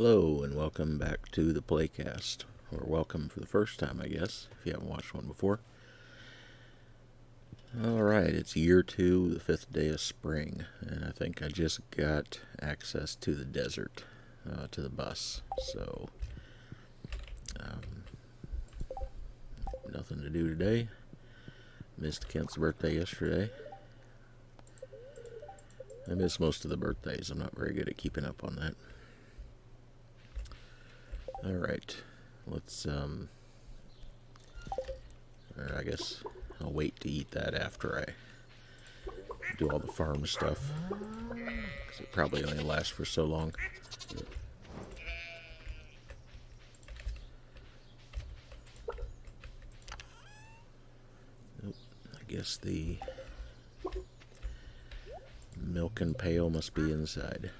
Hello and welcome back to the Playcast, or welcome for the first time, I guess, if you haven't watched one before. Alright, it's year 2, the 5th day of spring, and I think I just got access to the desert, to the bus, so nothing to do today. Missed Kent's birthday yesterday. I missed most of the birthdays. I'm not very good at keeping up on that. Alright, let's, or I guess I'll wait to eat that after I do all the farm stuff, because it probably only lasts for so long. Nope, I guess the milk and pail must be inside.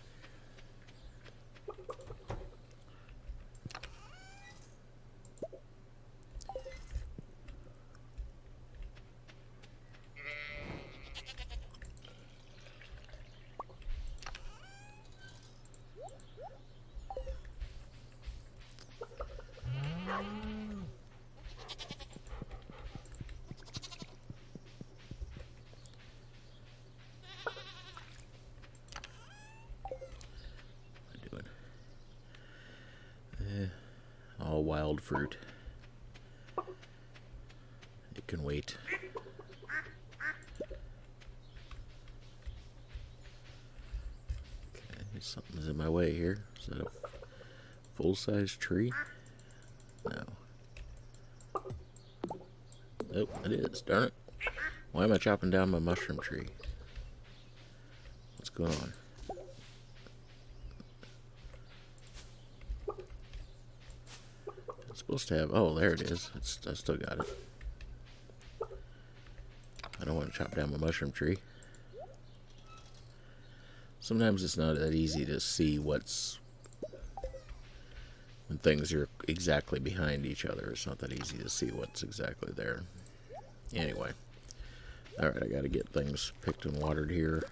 All wild fruit. It can wait. Okay, something's in my way here. Is that a full-size tree? No. Nope, it is. Darn it. Why am I chopping down my mushroom tree? What's going on? It's supposed to have... Oh, there it is. I still got it. I don't want to chop down my mushroom tree. Sometimes it's not that easy to see what's... When things are exactly behind each other, it's not that easy to see what's exactly there. Anyway. Alright, I gotta get things picked and watered here.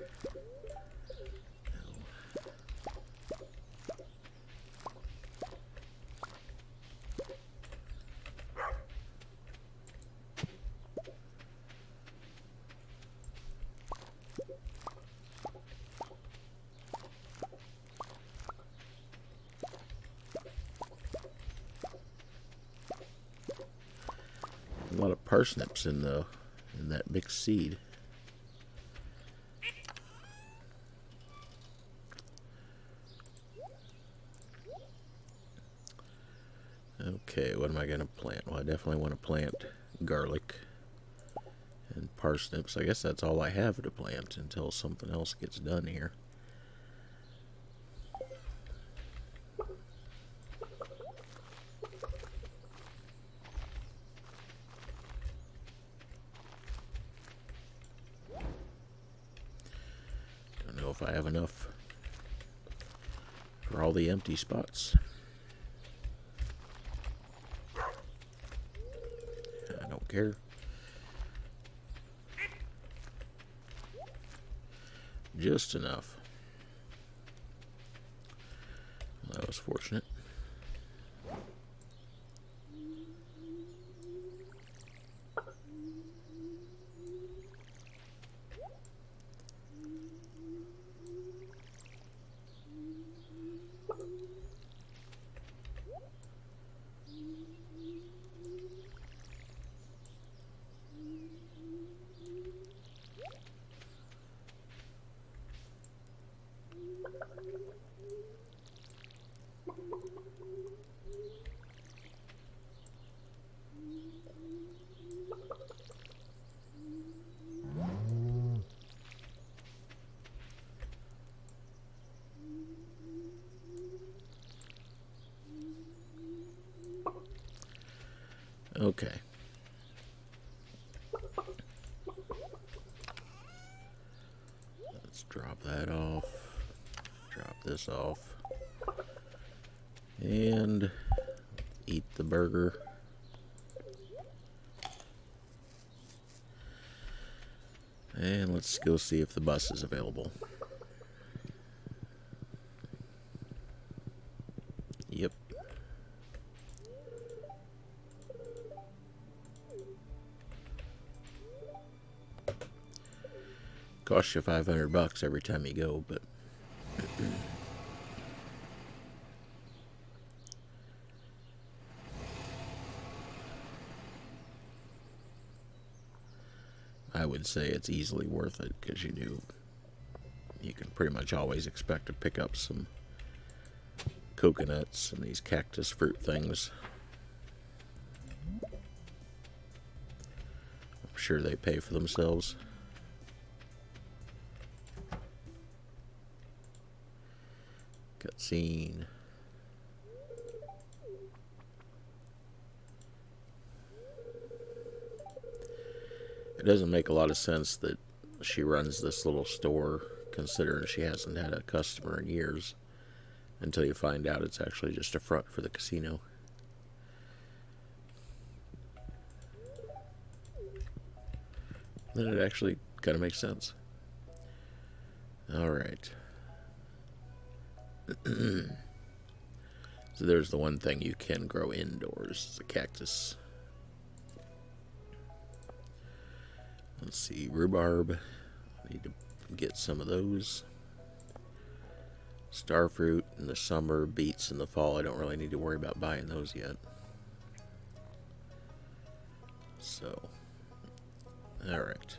A lot of parsnips in that mixed seed. Okay, what am I going to plant? Well, I definitely want to plant garlic and parsnips. I guess that's all I have to plant until something else gets done here. Don't know if I have enough for all the empty spots. I don't care. Just enough. Well, that was fortunate. Okay. Let's drop that off. Drop this off. And eat the burger. And let's go see if the bus is available. Costs you $500 every time you go, but I would say it's easily worth it because you can pretty much always expect to pick up some coconuts and these cactus fruit things. I'm sure they pay for themselves. Cutscene. It doesn't make a lot of sense that she runs this little store, considering she hasn't had a customer in years, until you find out it's actually just a front for the casino. Then it actually kind of makes sense. Alright. So there's the one thing you can grow indoors, is a cactus. Let's see, rhubarb. I need to get some of those. Starfruit in the summer, beets in the fall. I don't really need to worry about buying those yet. So, alright.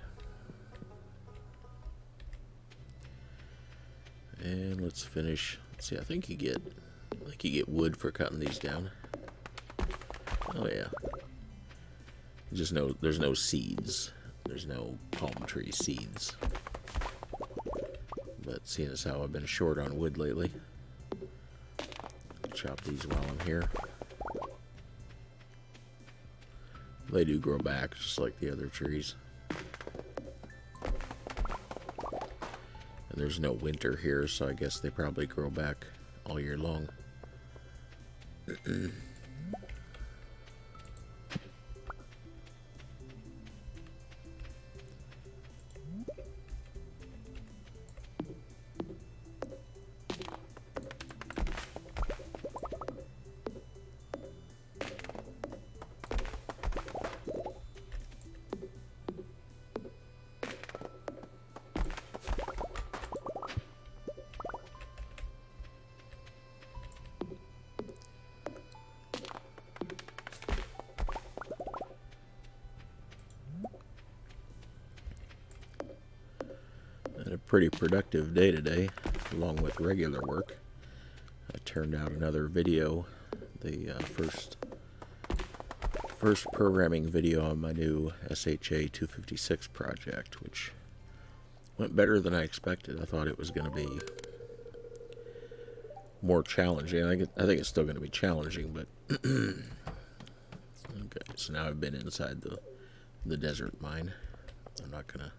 And let's finish. Let's see, I think you get wood for cutting these down. Oh yeah. Just there's no seeds. There's no palm tree seeds. But seeing as how I've been short on wood lately, chop these while I'm here. They do grow back just like the other trees. And there's no winter here, so I guess they probably grow back all year long. Had a pretty productive day today, along with regular work. I turned out another video, the first programming video on my new SHA 256 project, which went better than I expected. I thought it was going to be more challenging. I think it's still going to be challenging, but okay. So now I've been inside the desert mine. I'm not gonna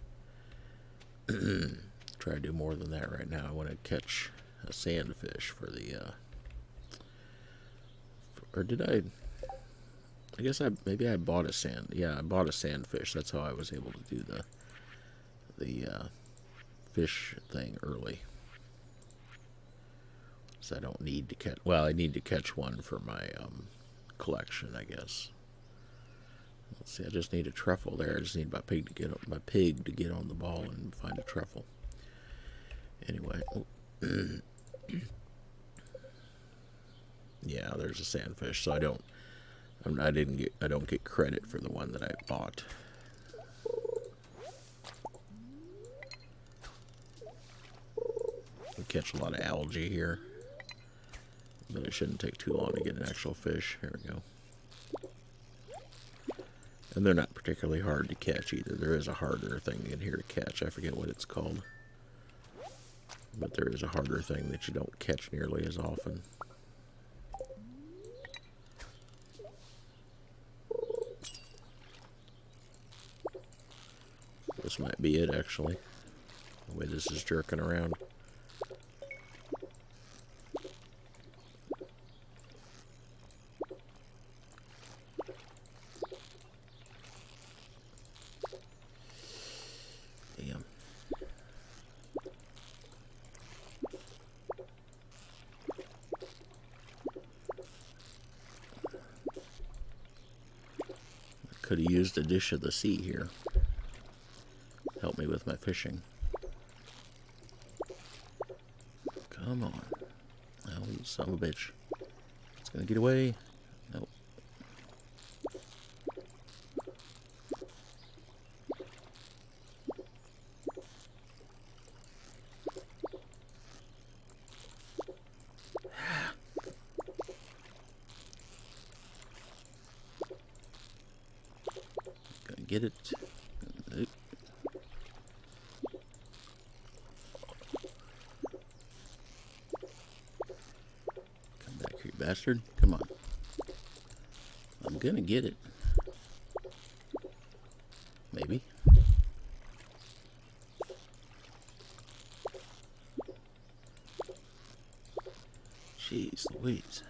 try to do more than that right now. I want to catch a sandfish for the or did I guess maybe I bought a I bought a sandfish. That's how I was able to do the fish thing early. So I don't need to catch, well, I need to catch one for my collection, I guess. Let's see, I just need a truffle there. I just need my pig to get on the ball and find a truffle. Anyway, yeah, there's a sandfish. So I don't get credit for the one that I bought. We catch a lot of algae here, but it shouldn't take too long to get an actual fish. Here we go. And they're not particularly hard to catch either. There is a harder thing in here to catch. I forget what it's called. But there is a harder thing that you don't catch nearly as often. This might be it, actually. The way this is jerking around. Damn. Could have used a dish of the sea here. Help me with my fishing. Come on. Oh, you son of a bitch. It's gonna get away. Nope. Gonna get it. Nope. Come back here, you bastard. Come on. I'm gonna get it. Maybe. Jeez Louise.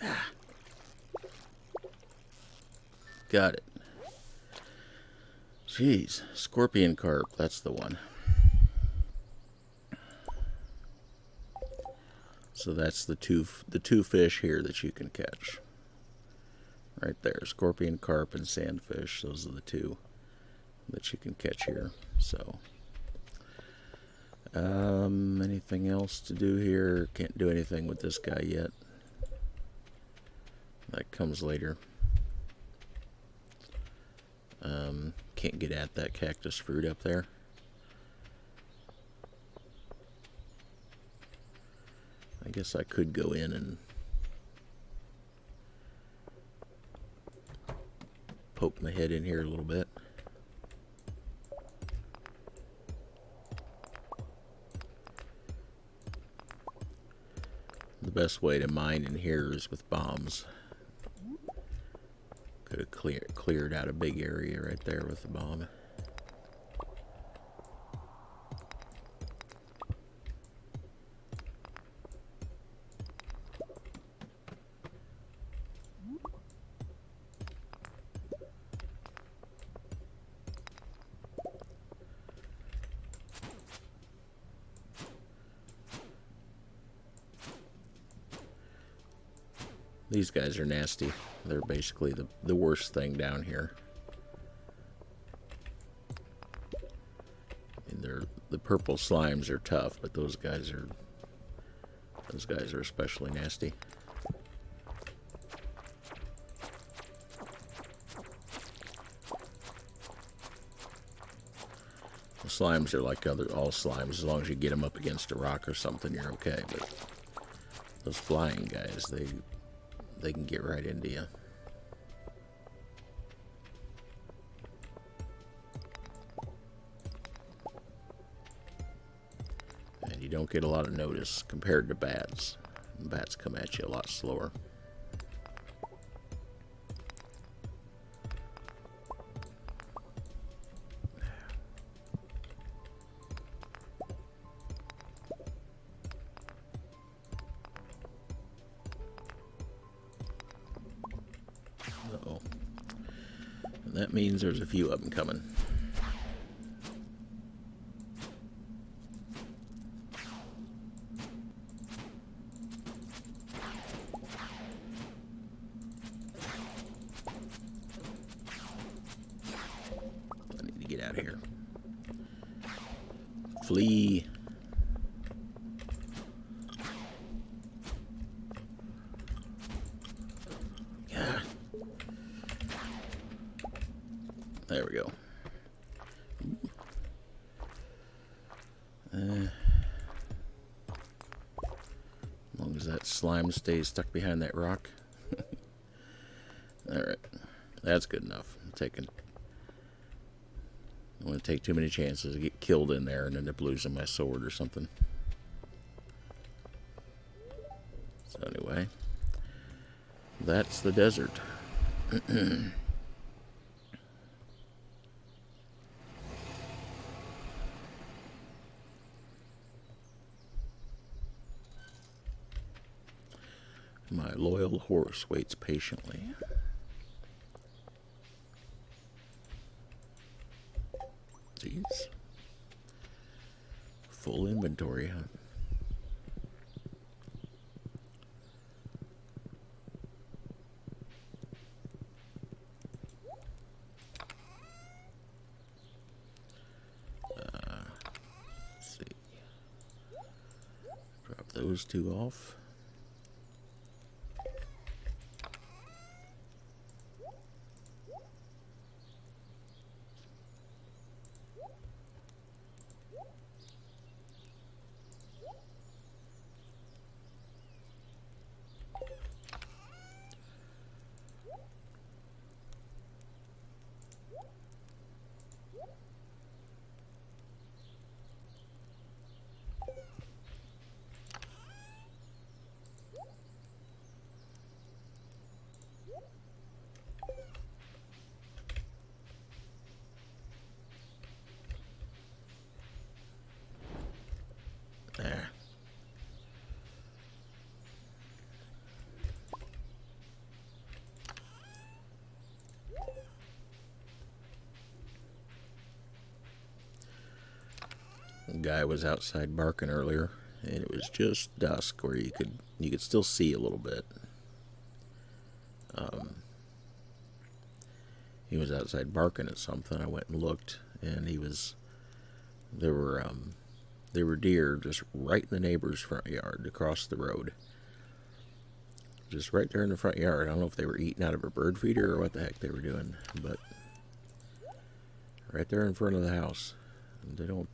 Ah. Got it. Jeez. Scorpion carp. That's the one. So that's the two fish here that you can catch. Right there. Scorpion carp and sandfish. Those are the two that you can catch here. So anything else to do here? Can't do anything with this guy yet. That comes later. Can't get at that cactus fruit up there. I guess I could go in and poke my head in here a little bit. The best way to mine in here is with bombs. Could have cleared out a big area right there with the bomb. These guys are nasty. They're basically the worst thing down here. And the purple slimes are tough, but those guys are especially nasty. The slimes are like all slimes. As long as you get them up against a rock or something, you're okay. But those flying guys, they can get right into you. And you don't get a lot of notice compared to bats. Bats come at you a lot slower. Uh-oh. And that means there's a few of them coming. I need to get out of here. Flee. There we go. As long as that slime stays stuck behind that rock. Alright. That's good enough. I don't want to take too many chances to get killed in there and end up losing my sword or something. So anyway. That's the desert. My loyal horse waits patiently. Jeez. Full inventory, huh? Let's see. those two off. There. The guy was outside barking earlier, and it was just dusk where you could still see a little bit. He was outside barking at something. I went and looked, and there were deer just right in the neighbor's front yard across the road. Just right there in the front yard. I don't know if they were eating out of a bird feeder or what the heck they were doing, but right there in front of the house. They don't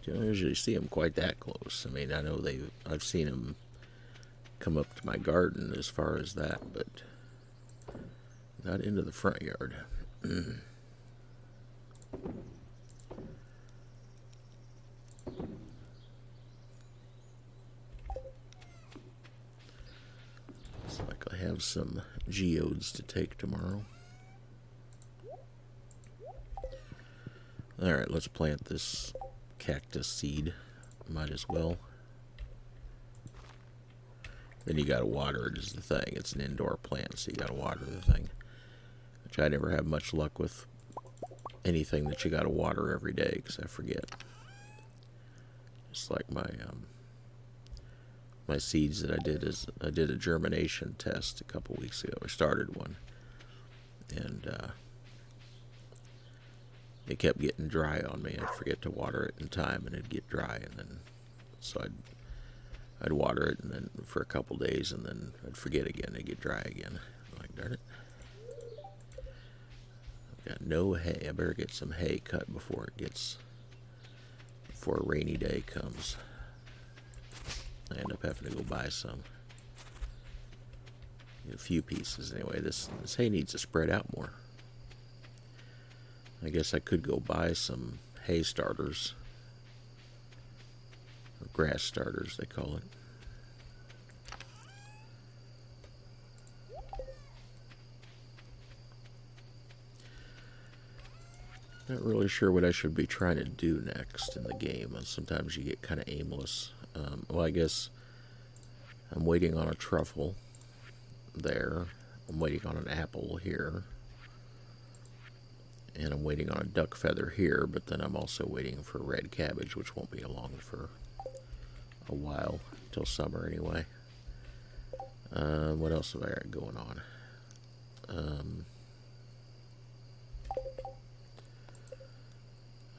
usually see them quite that close. I mean, I know I've seen them come up to my garden as far as that, but not into the front yard. Looks like I have some geodes to take tomorrow. Alright, let's plant this cactus seed. Might as well. Then you gotta water it, is the thing. It's an indoor plant, so you gotta water the thing. Which I never have much luck with anything that you gotta water every day, because I forget. Just like my seeds that I did a germination test a couple weeks ago. I started one, and it kept getting dry on me. I'd forget to water it in time, and it'd get dry, and then so I'd water it, and then for a couple days, and then I'd forget again. It'd get dry again. I'm like, darn it! I've got no hay. I better get some hay cut before a rainy day comes. I end up having to go buy some. Get a few pieces anyway. This hay needs to spread out more. I guess I could go buy some hay starters. Or grass starters, they call it. Not really sure what I should be trying to do next in the game. Sometimes you get kind of aimless. Well, I guess I'm waiting on a truffle there. I'm waiting on an apple here. And I'm waiting on a duck feather here, but then I'm also waiting for red cabbage, which won't be along for a while, till summer anyway. What else have I got going on?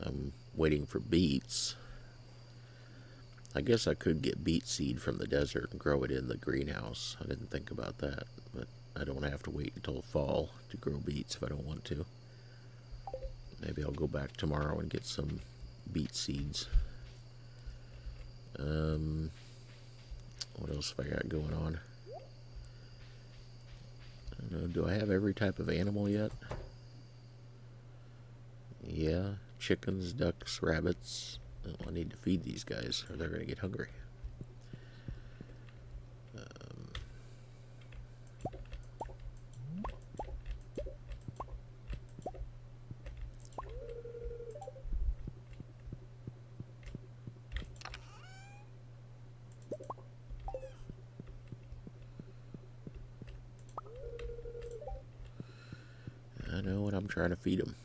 I'm waiting for beets. I guess I could get beet seed from the desert and grow it in the greenhouse. I didn't think about that, but I don't have to wait until fall to grow beets if I don't want to. Maybe I'll go back tomorrow and get some beet seeds. What else have I got going on? I don't know, do I have every type of animal yet? Yeah, chickens, ducks, rabbits. Oh, I need to feed these guys or they're going to get hungry. I know what I'm trying to feed them.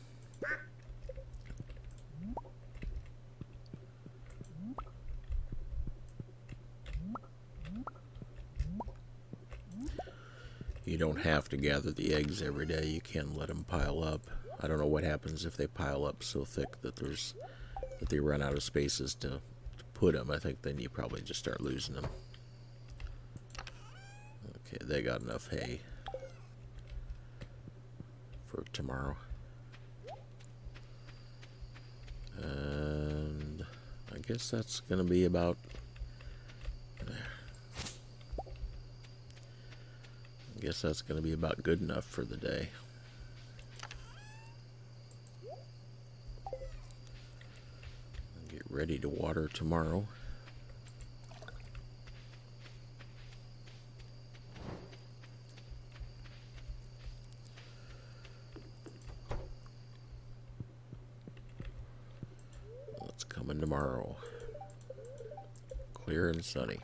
You don't have to gather the eggs every day. You can let them pile up. I don't know what happens if they pile up so thick that they run out of spaces to put them, I think then you probably just start losing them. Okay, they got enough hay for tomorrow. And I guess that's going to be about... I guess that's going to be about good enough for the day. Get ready to water tomorrow. What's coming tomorrow? Clear and sunny.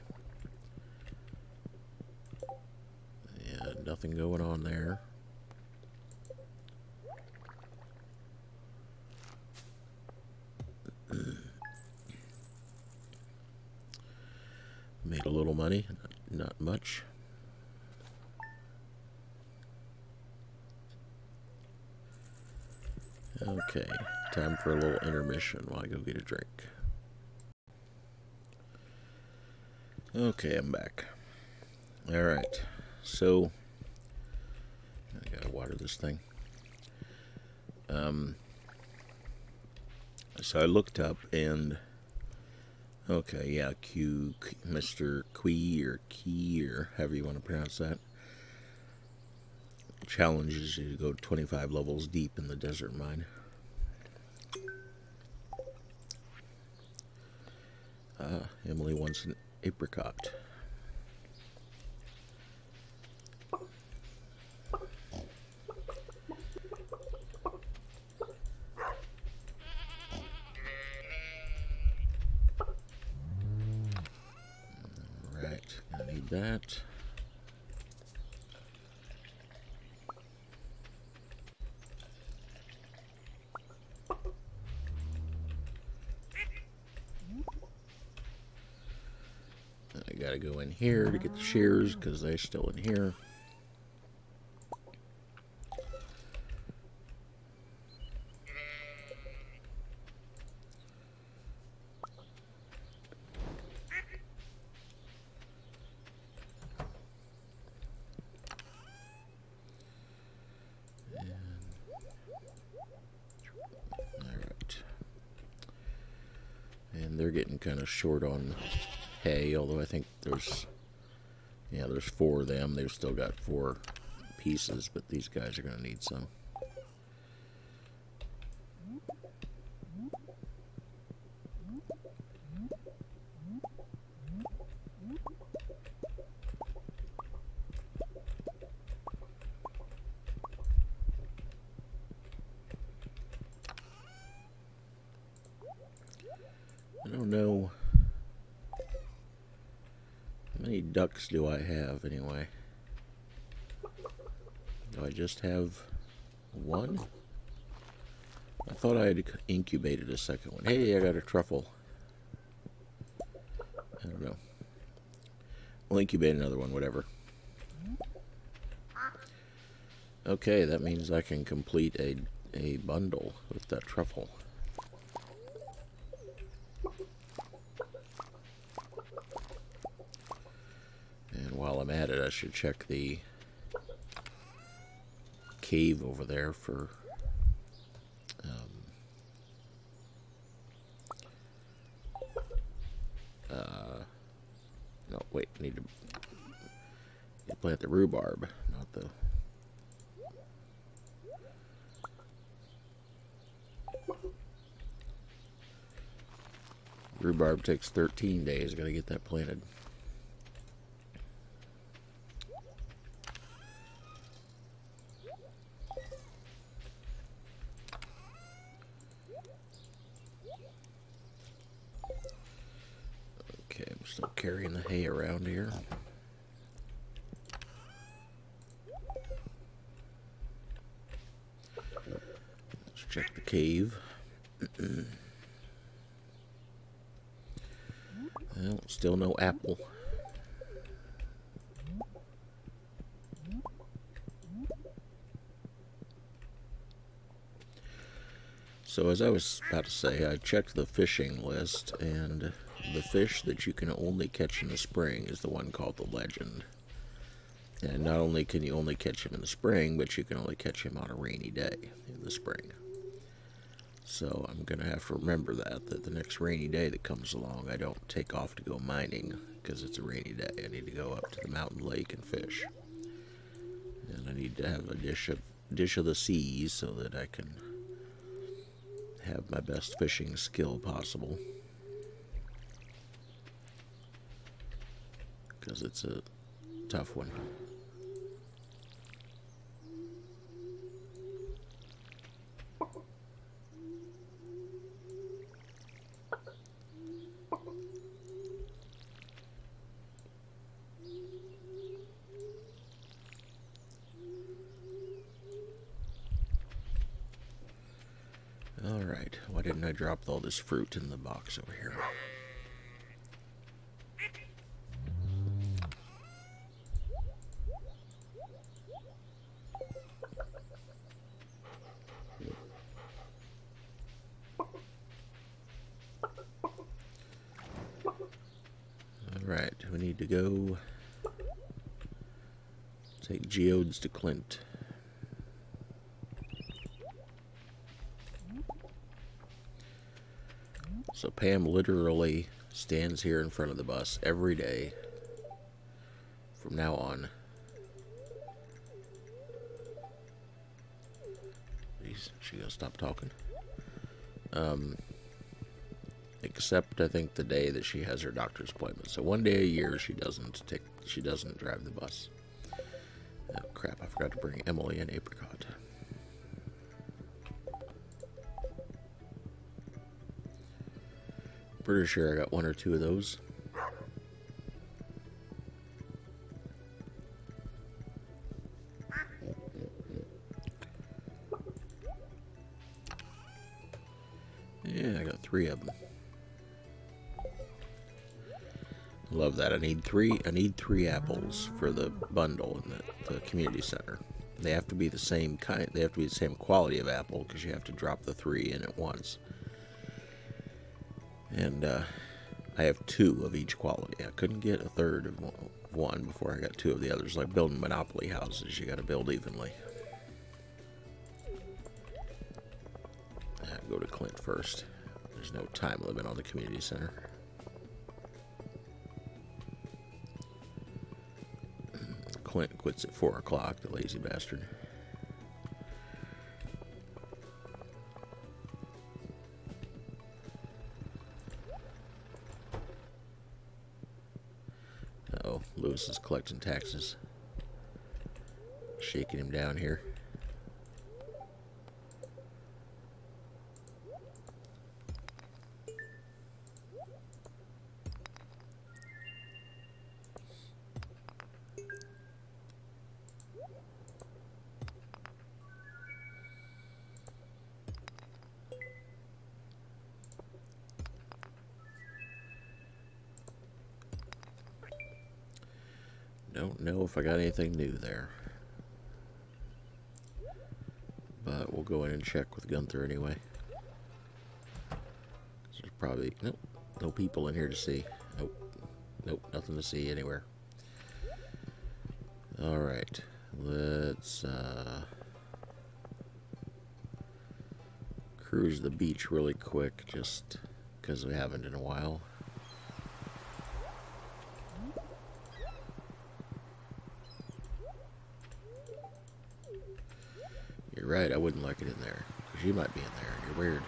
Yeah, nothing going on there. Made a little money, not much. Okay, time for a little intermission while I go get a drink. Okay, I'm back. Alright, so I gotta water this thing. So I looked up and okay, yeah, Mr. Quee or Key or however you want to pronounce that, challenges you to go 25 levels deep in the desert mine. Emily wants an apricot. Right, I need that. I gotta go in here to get the shears because they're still in here. And they're getting kind of short on hay, although I think there's 4 of them. They've still got 4 pieces, but these guys are going to need some. I don't know. How many ducks do I have anyway? Do I just have 1? I thought I had incubated a second one. Hey, I got a truffle. I don't know. We'll incubate another one, whatever. Okay, that means I can complete a bundle with that truffle. And while I'm at it, I should check the cave over there for no, wait, need to plant the rhubarb, not the... Rhubarb takes 13 days. Gotta get that planted. Okay, I'm still carrying the hay around here. Let's check the cave. Well, still no apple. So as I was about to say, I checked the fishing list, and the fish that you can only catch in the spring is the one called the legend. And not only can you only catch him in the spring, but you can only catch him on a rainy day in the spring. So I'm going to have to remember that the next rainy day that comes along, I don't take off to go mining because it's a rainy day. I need to go up to the mountain lake and fish. And I need to have a dish of the seas so that I can have my best fishing skill possible. Because it's a tough one. Alright, why didn't I drop all this fruit in the box over here? Alright, we need to go take geodes to Clint. So Pam literally stands here in front of the bus every day from now on. Jeez, she gonna stop talking. Except I think the day that she has her doctor's appointment. So one day a year she doesn't drive the bus. Oh crap, I forgot to bring Emily an apricot. Pretty sure I got one or two of those. Yeah, I got 3 of them. Love that. I need three apples for the bundle in the community center. They have to be the same kind. They have to be the same quality of apple because you have to drop the 3 in at once. And I have 2 of each quality. I couldn't get a third of one before I got 2 of the others. Like building Monopoly houses, you got to build evenly. I go to Clint first. There's no time limit on the community center. Clint quits at 4 o'clock, the lazy bastard. Uh-oh, Lewis is collecting taxes. Shaking him down here. Don't know if I got anything new there. But we'll go in and check with Gunther anyway. There's probably... Nope. No people in here to see. Nope. Nothing to see anywhere. Alright. Let's cruise the beach really quick just because we haven't in a while. You're right, I wouldn't like it in there. Because you might be in there. You're weird.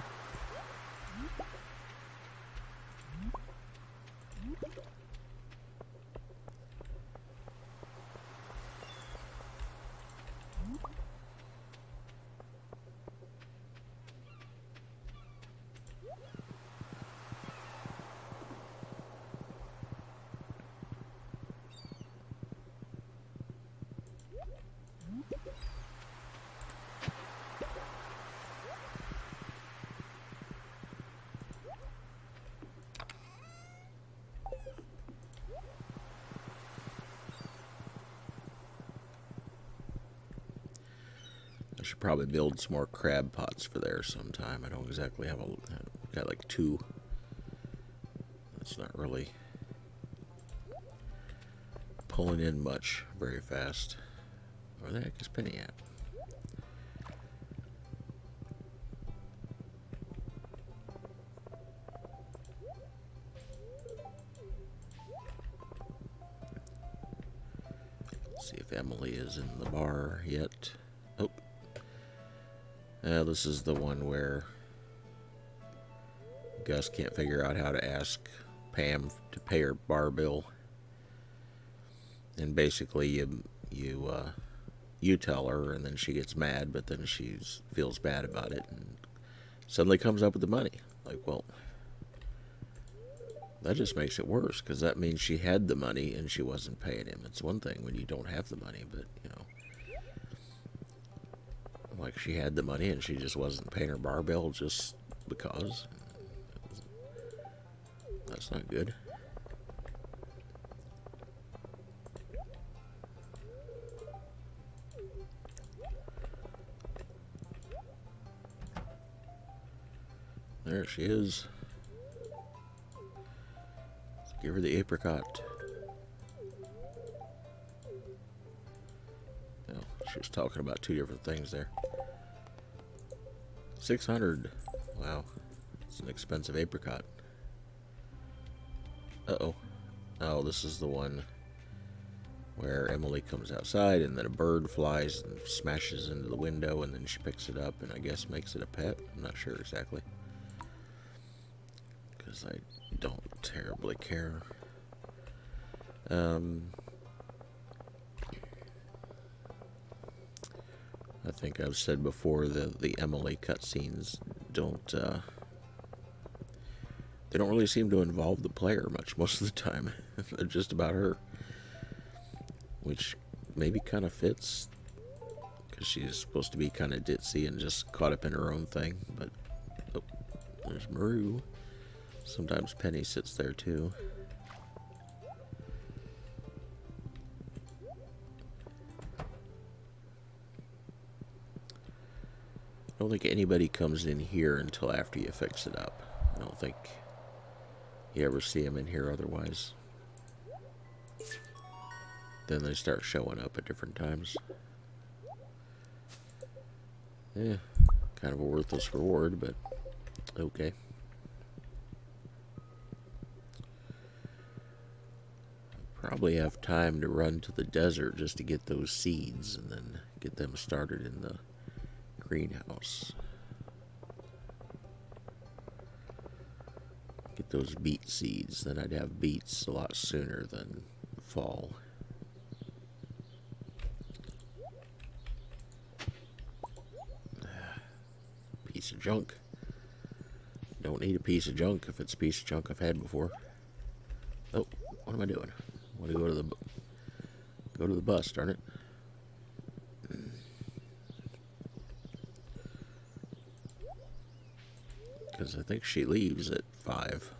I should probably build some more crab pots for there sometime. I don't exactly have got like 2. It's not really pulling in much very fast. Where the heck is Penny at? Let's see if Emily is in the bar yet. Oh. This is the one where Gus can't figure out how to ask Pam to pay her bar bill. And basically you tell her, and then she gets mad, but then she feels bad about it and suddenly comes up with the money. Like, well, that just makes it worse, because that means she had the money and she wasn't paying him. It's one thing when you don't have the money, but, you know, like she had the money and she just wasn't paying her bar bill just because. That's not good. There she is. Let's give her the apricot. Oh, she was talking about two different things there. 600. Wow. It's an expensive apricot. Uh-oh. Oh, this is the one where Emily comes outside and then a bird flies and smashes into the window, and then she picks it up and I guess makes it a pet. I'm not sure exactly, because I don't terribly care. I think I've said before that the Emily cutscenes they don't really seem to involve the player much most of the time. They're just about her, which maybe kind of fits, because she's supposed to be kind of ditzy and just caught up in her own thing. But oh, there's Maru. Sometimes Penny sits there too. I don't think anybody comes in here until after you fix it up. I don't think you ever see them in here otherwise. Then they start showing up at different times. Yeah, kind of a worthless reward, but okay. Probably have time to run to the desert just to get those seeds and then get them started in the greenhouse. Get those beet seeds, then I'd have beets a lot sooner than fall. Piece of junk. Don't need a piece of junk if it's a piece of junk I've had before. Oh, what am I doing? I want to go to the bus, darn it. Because I think she leaves at 5.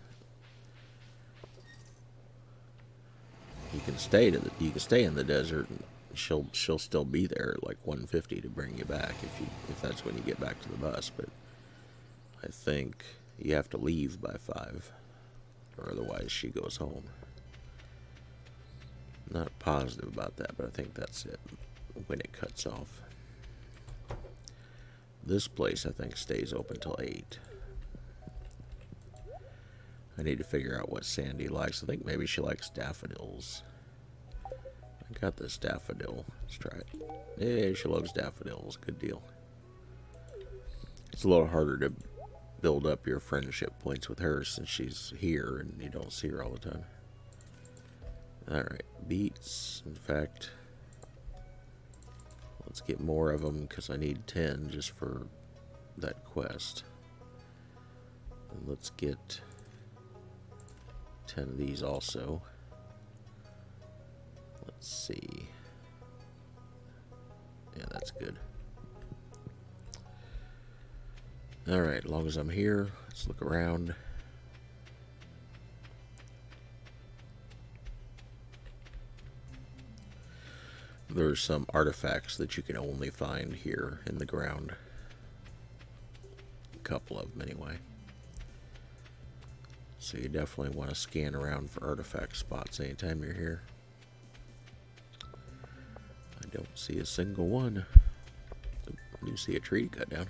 You can stay in the desert, and she'll still be there at like 1:50 to bring you back if that's when you get back to the bus. But I think you have to leave by 5, or otherwise she goes home. Not positive about that, but I think that's it when it cuts off. This place I think stays open till 8. I need to figure out what Sandy likes. I think maybe she likes daffodils. I got this daffodil. Let's try it. Yeah, she loves daffodils. Good deal. It's a little harder to build up your friendship points with her since she's here and you don't see her all the time. Alright, beets. In fact, let's get more of them because I need 10 just for that quest. And let's get 10 of these also. Let's see. Yeah, that's good. Alright, as long as I'm here, let's look around. There's some artifacts that you can only find here in the ground. A couple of them anyway. So you definitely want to scan around for artifact spots anytime you're here. I don't see a single one. I do see a tree cut down.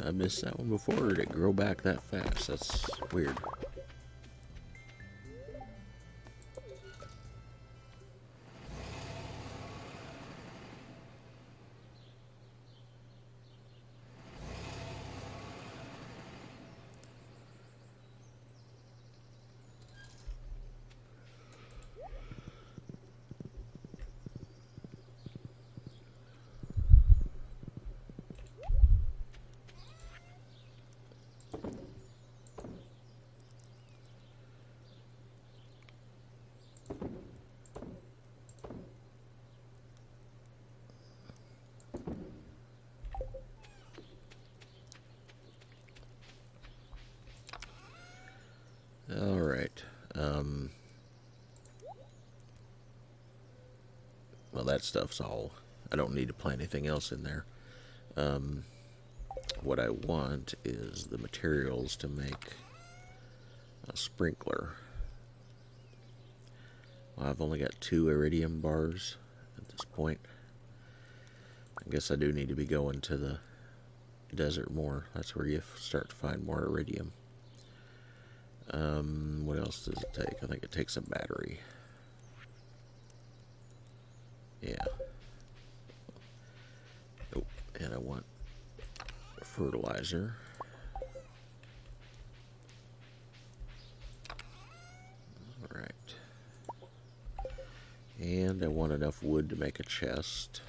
I missed that one before. Did it grow back that fast? That's weird. Alright. Well, that stuff's all... I don't need to plant anything else in there. What I want is the materials to make a sprinkler. Well, I've only got 2 iridium bars at this point. I guess I do need to be going to the desert more. That's where you start to find more iridium. What else does it take? I think it takes a battery. Yeah. Oh, and I want fertilizer. Alright. And I want enough wood to make a chest.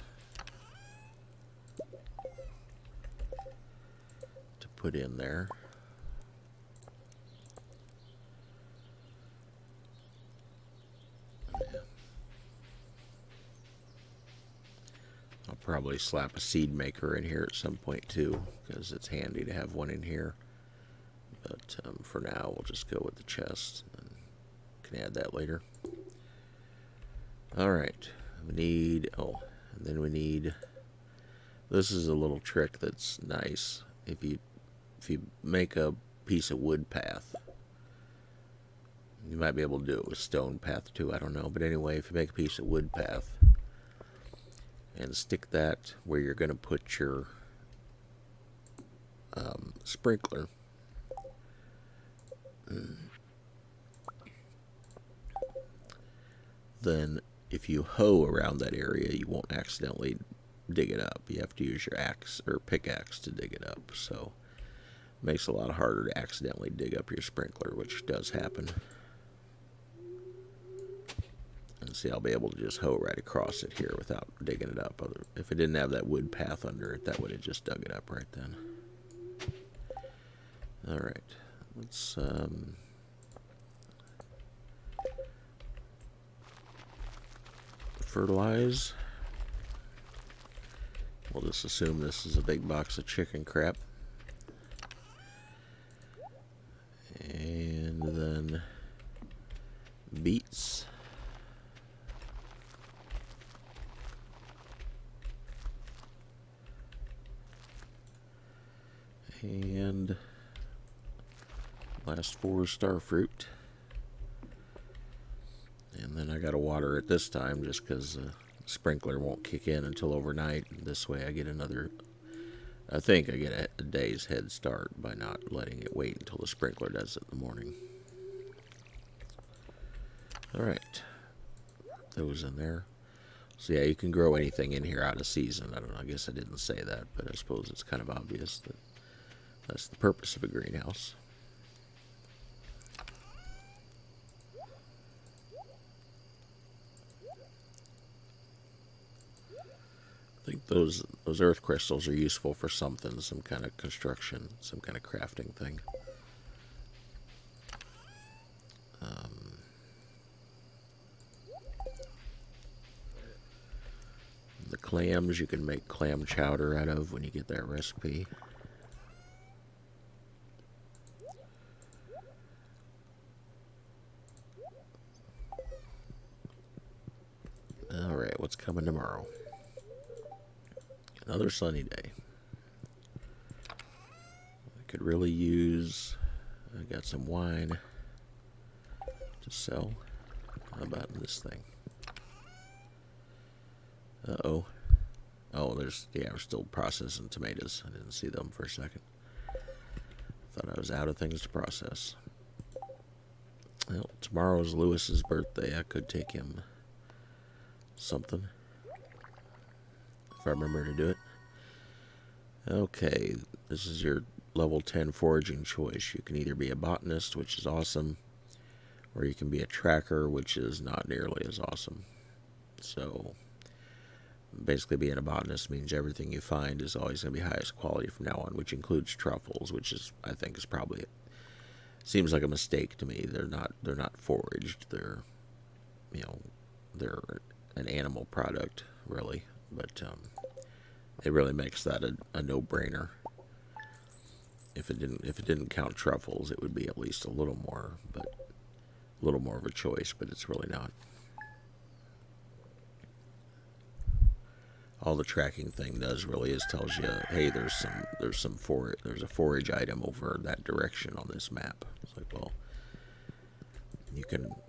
To put in there. Probably slap a seed maker in here at some point too, because it's handy to have one in here. But for now, we'll just go with the chest and can add that later. Alright, we need, oh, and then we need, this is a little trick that's nice. If you make a piece of wood path, you might be able to do it with stone path too, I don't know. But anyway, if you make a piece of wood path, and stick that where you're going to put your sprinkler. Then if you hoe around that area, you won't accidentally dig it up. You have to use your axe or pickaxe to dig it up. So it makes it a lot harder to accidentally dig up your sprinkler, which does happen. And see, I'll be able to just hoe right across it here without digging it up. If it didn't have that wood path under it, that would have just dug it up right then. Alright, let's fertilize. We'll just assume this is a big box of chicken crap. And then beets. And last 4 star fruit. And then I gotta water it this time just because the sprinkler won't kick in until overnight. This way I get another, I think I get a day's head start by not letting it wait until the sprinkler does it in the morning. Alright, those in there. So yeah, you can grow anything in here out of season. I don't know, I guess I didn't say that, but I suppose it's kind of obvious that that's the purpose of a greenhouse. I think those earth crystals are useful for something, some kind of construction, some kind of crafting thing. The clams you can make clam chowder out of when you get that recipe. Alright, what's coming tomorrow? Another sunny day. I could really use a got some wine to sell. How about this thing? Uh-oh. Oh, yeah, we're still processing tomatoes. I didn't see them for a second. Thought I was out of things to process. Well, tomorrow's Lewis's birthday. I could take him something if I remember to do it. Okay, this is your level 10 foraging choice. You can either be a botanist, which is awesome, or you can be a tracker, which is not nearly as awesome. So basically being a botanist means everything you find is always going to be highest quality from now on, which includes truffles, which is, I think, is probably it. Seems like a mistake to me. They're not foraged. They're, you know, they're an animal product, really. But it really makes that a no-brainer. If it didn't count truffles, it would be at least a little more of a choice. But it's really not. All the tracking thing does really is tells you, hey, there's a forage item over that direction on this map. It's like, well, you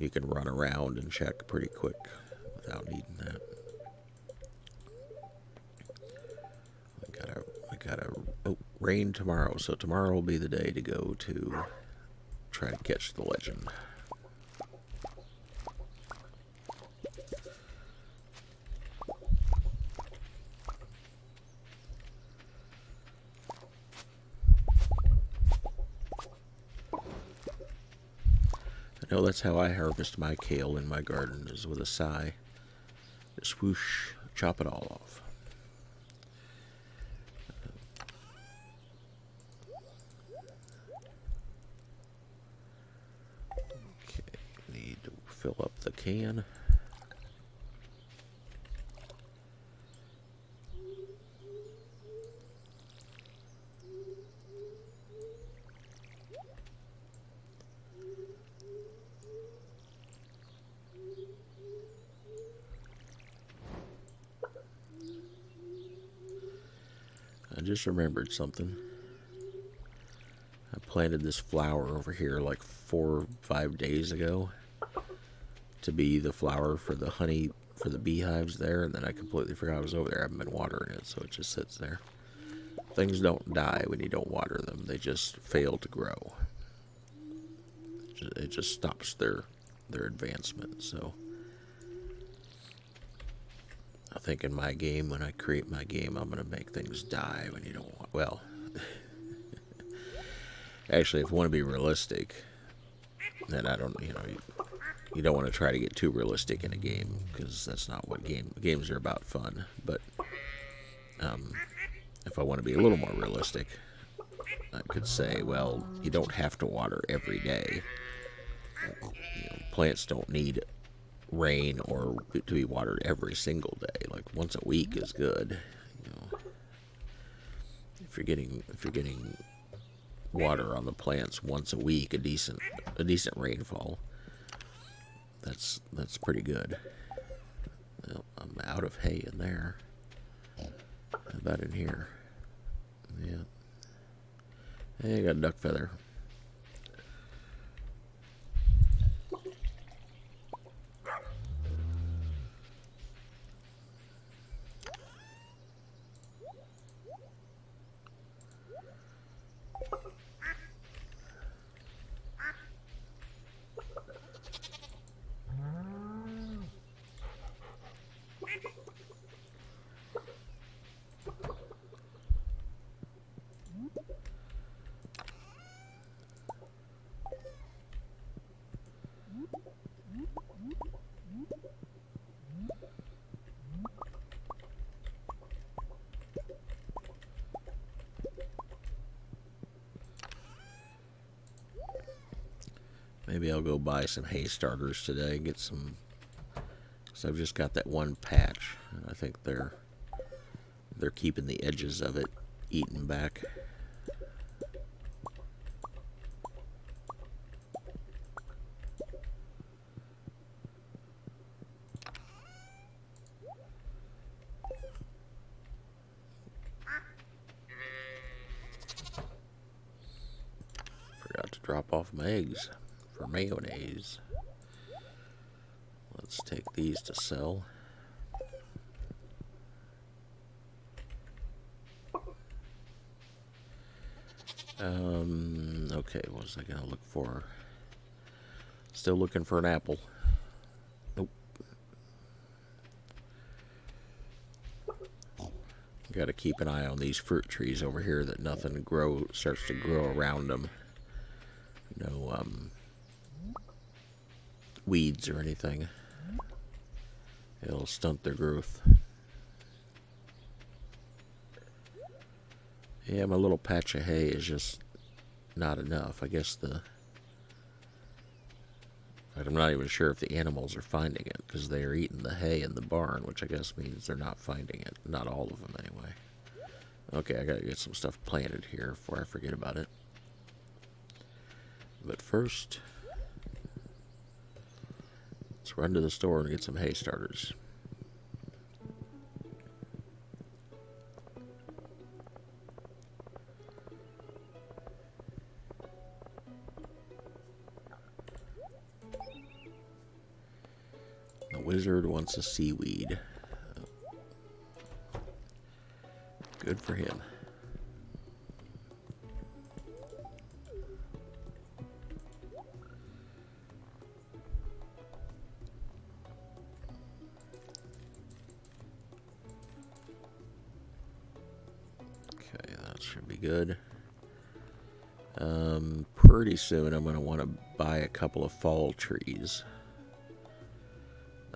can run around and check pretty quick without needing that. Rain tomorrow, so tomorrow will be the day to go to try to catch the legend. I know that's how I harvest my kale in my garden, is with a sigh. Just whoosh, chop it all off. Okay, need to fill up the can. I just remembered something. I planted this flower over here like 4 or 5 days ago to be the flower for the honey for the beehives there, and then I completely forgot I was over there. I haven't been watering it, so it just sits there. Things don't die when you don't water them. They just fail to grow. It just stops their advancement. So I think in my game, when I create my game, I'm going to make things die when you don't want... Well, actually, if you want to be realistic, then I don't, you don't want to try to get too realistic in a game, because that's not what games are about. Fun. But if I want to be a little more realistic, I could say, well, you don't have to water every day. Plants don't need rain or to be watered every single day. Like once a week is good. If you're getting water on the plants once a week, a decent rainfall, that's pretty good. Well, I'm out of hay in there. How about in here? Yeah. Hey, I got a duck feather. Maybe I'll go buy some hay starters today and get some, because I've just got that one patch, and I think they're keeping the edges of it eaten back. Forgot to drop off my eggs for mayonnaise. Let's take these to sell. Okay, what was I gonna look for? Still looking for an apple. Nope. Gotta keep an eye on these fruit trees over here that nothing starts to grow around them. No, weeds or anything. It'll stunt their growth. Yeah, my little patch of hay is just not enough. I guess I'm not even sure if the animals are finding it, because they are eating the hay in the barn, which I guess means they're not finding it. Not all of them, anyway. Okay, I gotta get some stuff planted here before I forget about it. But first, let's run to the store and get some hay starters. The wizard wants a seaweed. Good for him. Okay, that should be good. Pretty soon I'm going to want to buy a couple of fall trees.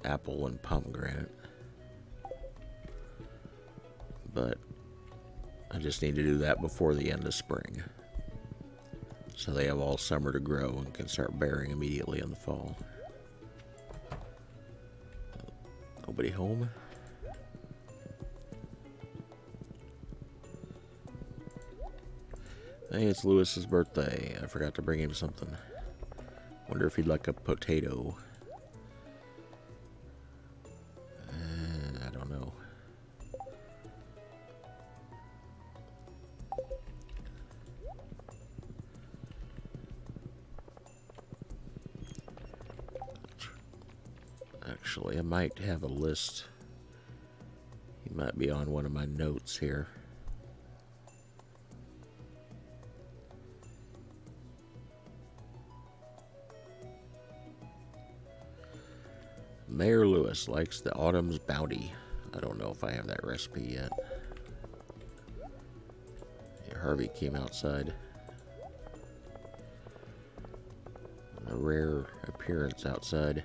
Apple and pomegranate. But I just need to do that before the end of spring, so they have all summer to grow and can start bearing immediately in the fall. Nobody home? Hey, it's Lewis's birthday. I forgot to bring him something. Wonder if he'd like a potato. I don't know. Actually, I might have a list. He might be on one of my notes here. Mayor Lewis likes the autumn's bounty. I don't know if I have that recipe yet. Yeah, Harvey came outside. A rare appearance outside.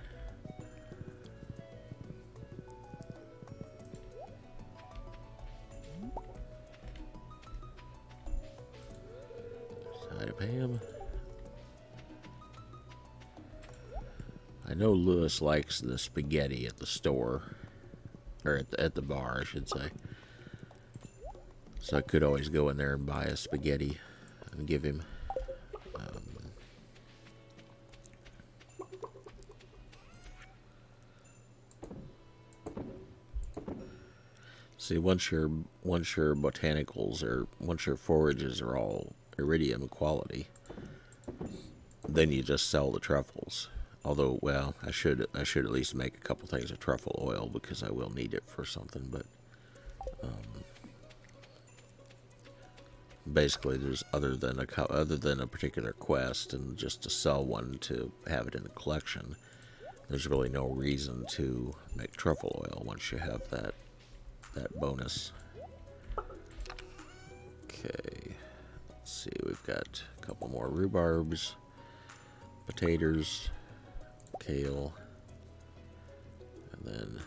Hi to Pam. I know Lewis likes the spaghetti at the store, or at the bar, I should say. So I could always go in there and buy a spaghetti and give him. See, once your botanicals or once your forages are all iridium quality, then you just sell the truffles. Although, well, I should at least make a couple things of truffle oil, because I will need it for something. But basically, there's other than a particular quest and just to sell one to have it in the collection, there's really no reason to make truffle oil once you have that bonus. Okay, let's see. We've got a couple more rhubarbs, potatoes, kale, and then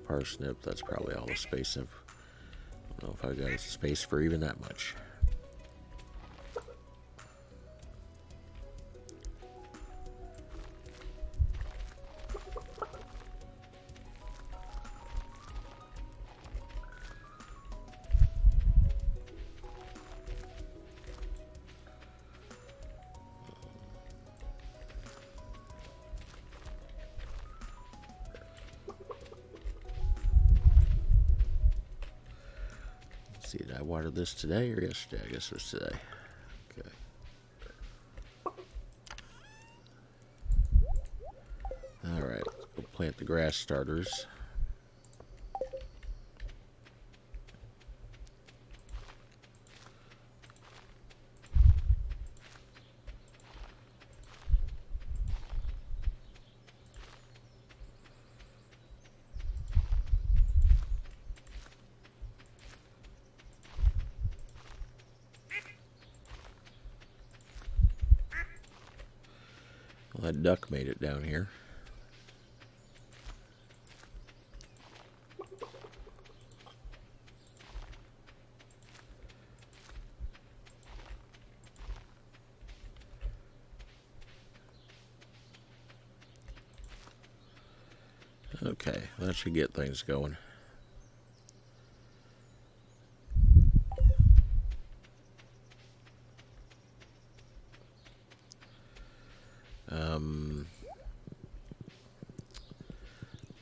parsnip. That's probably all the space I don't know if I've got space for even that much. See, did I water this today or yesterday? I guess it was today. Okay. plant the grass starters. Well, that duck made it down here. Okay, that should get things going.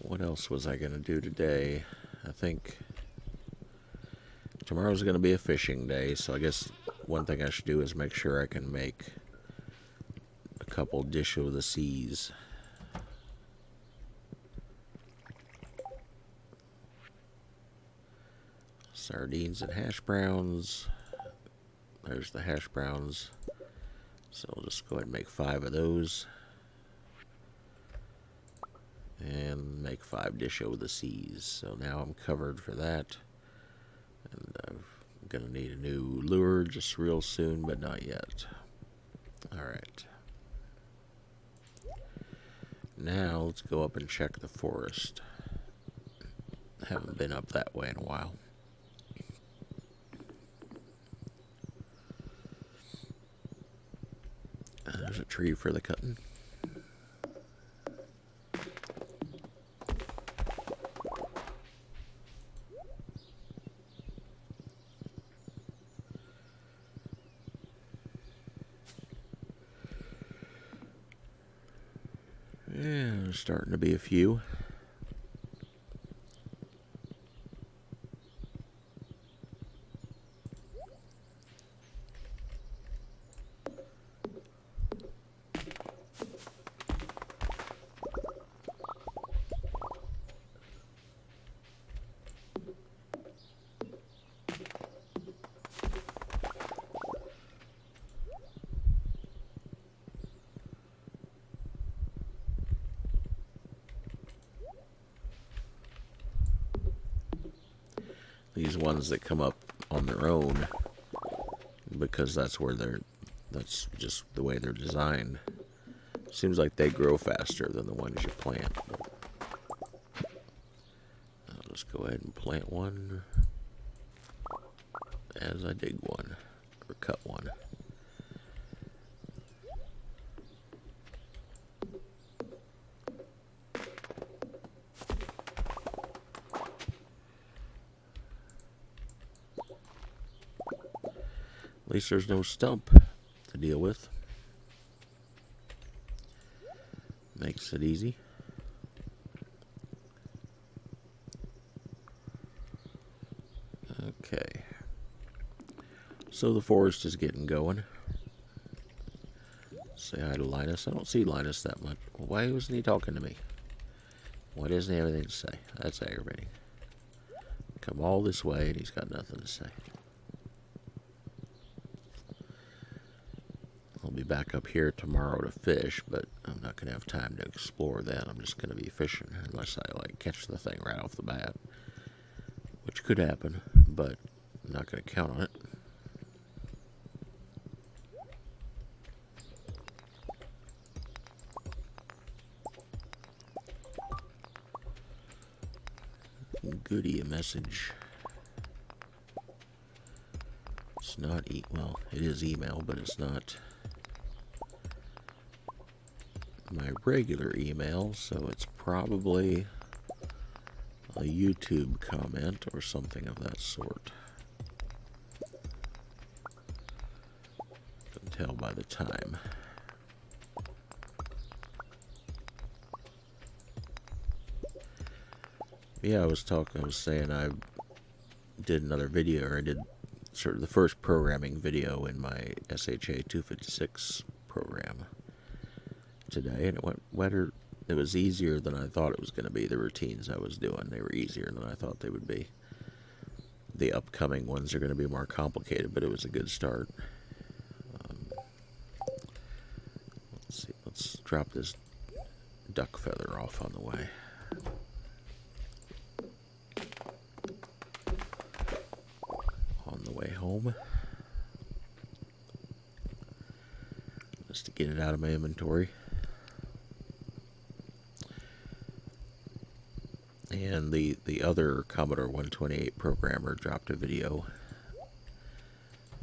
What else was I going to do today? I think tomorrow's going to be a fishing day, so I guess one thing I should do is make sure I can make a couple dish of the seas. Sardines and hash browns. There's the hash browns. So we'll just go ahead and make 5 of those. And make 5 dish over the seas. So now I'm covered for that. And I'm going to need a new lure just real soon, but not yet. Alright. Now let's go up and check the forest. Haven't been up that way in a while. There's a tree for the cutting. Yeah, there's starting to be a few. These ones that come up on their own, because that's just the way they're designed. Seems like they grow faster than the ones you plant. I'll just go ahead and plant one as I dig one, or cut one. At least there's no stump to deal with. Makes it easy. Okay. So the forest is getting going. Say hi to Linus. I don't see Linus that much. Why wasn't he talking to me? Why doesn't he have anything to say? That's aggravating. Come all this way and he's got nothing to say. I'll be back up here tomorrow to fish, but I'm not going to have time to explore that. I'm just going to be fishing unless I catch the thing right off the bat, which could happen, but I'm not going to count on it. Goody, a message. It's not well, it is email, but it's not my regular email, so it's probably a YouTube comment or something of that sort. Can tell by the time. Yeah, I was saying I did another video, or I did sort of the first programming video in my SHA 256 program today, and it went it was easier than I thought it was going to be. The routines I was doing, they were easier than I thought they would be. The upcoming ones are going to be more complicated, but it was a good start. Let's see. Let's drop this duck feather off on the way. On the way home. Just to get it out of my inventory. And the other Commodore 128 programmer dropped a video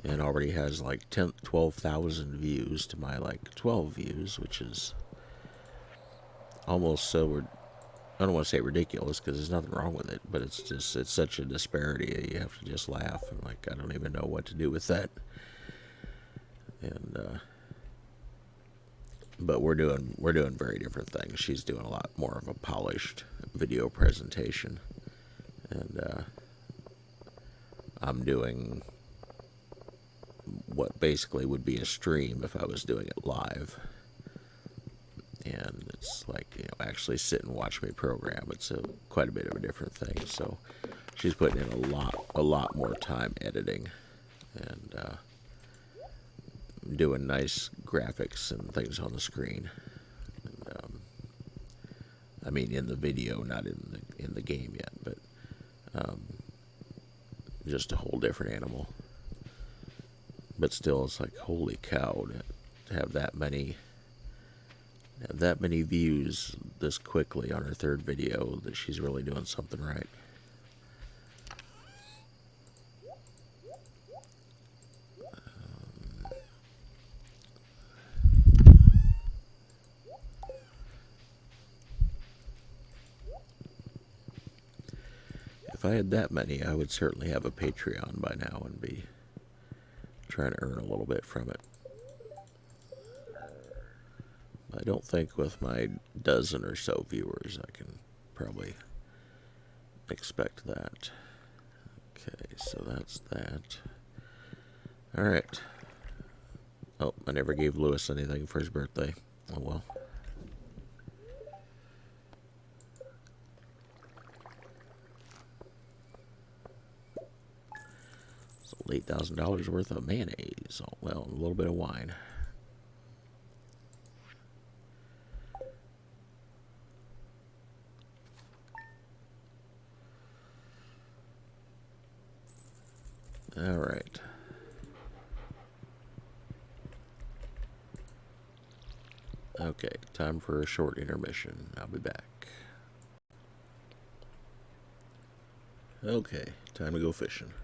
and already has like 12,000 views to my like 12 views, which is almost so, I don't want to say ridiculous because there's nothing wrong with it, but it's such a disparity that you have to just laugh. I'm like, I don't even know what to do with that. And but we're doing very different things. She's doing a lot more of a polished video presentation, and I'm doing what basically would be a stream if I was doing it live. And it's like, actually sit and watch me program. It's quite a bit of a different thing. So she's putting in a lot more time editing and doing nice graphics and things on the screen. And, I mean, in the video, not in the game yet, but just a whole different animal. But still, it's like, holy cow, to have that many views this quickly on her third video, that she's really doing something right. If I had that many, I would certainly have a Patreon by now and be trying to earn a little bit from it. I don't think with my dozen or so viewers I can probably expect that. Okay, so that's that. Alright. Oh, I never gave Lewis anything for his birthday. Oh well. So $8,000 worth of mayonnaise. Oh, well, a little bit of wine. Alright. Okay, time for a short intermission. I'll be back. Okay, time to go fishing.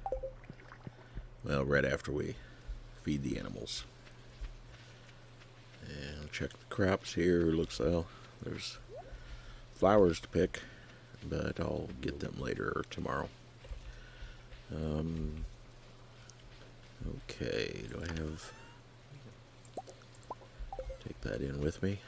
Well, right after we feed the animals. And check the crops here. Looks like there's flowers to pick, but I'll get them later or tomorrow. Okay, do I have... Take that in with me.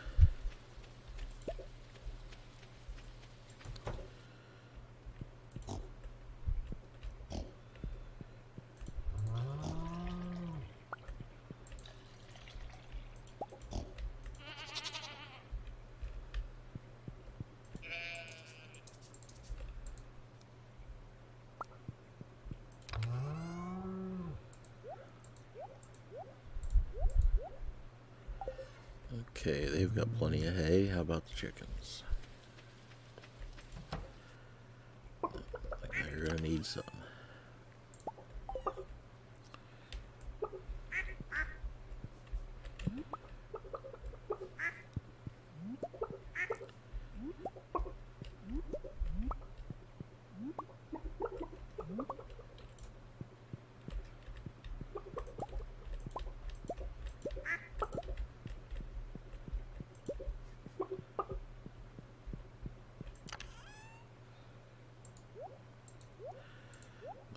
Okay, they've got plenty of hay. How about the chickens? I think they're gonna need some.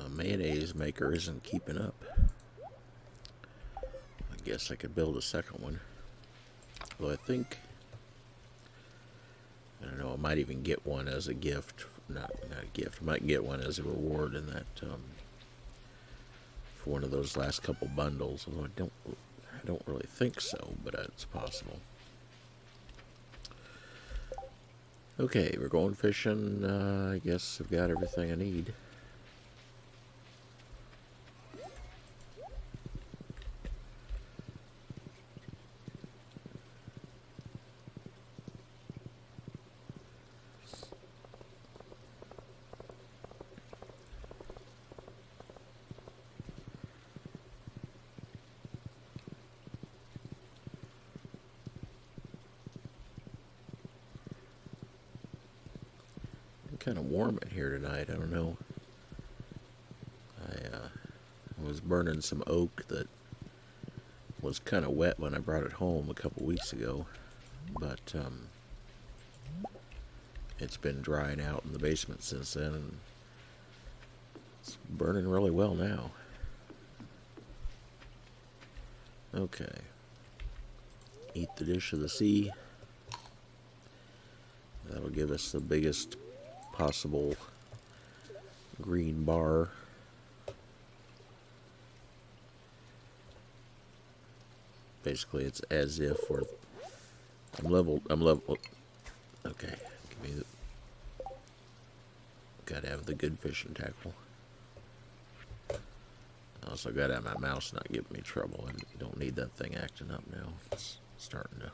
Mayonnaise maker isn't keeping up. I guess I could build a second one. Well, I think, I don't know, I might even get one as a gift. Not a gift. I might get one as a reward in that for one of those last couple bundles. Although I don't really think so, but it's possible. Okay, we're going fishing. I guess I've got everything I need. Kind of warm in here tonight. I don't know. I was burning some oak that was kind of wet when I brought it home a couple weeks ago, but it's been drying out in the basement since then, and it's burning really well now. Okay. Eat the dish of the sea. That'll give us the biggest possible green bar. Basically, it's as if I'm level. Okay, give me the. Gotta have the good fishing tackle. Also, gotta have my mouse not giving me trouble. I don't need that thing acting up now. It's starting to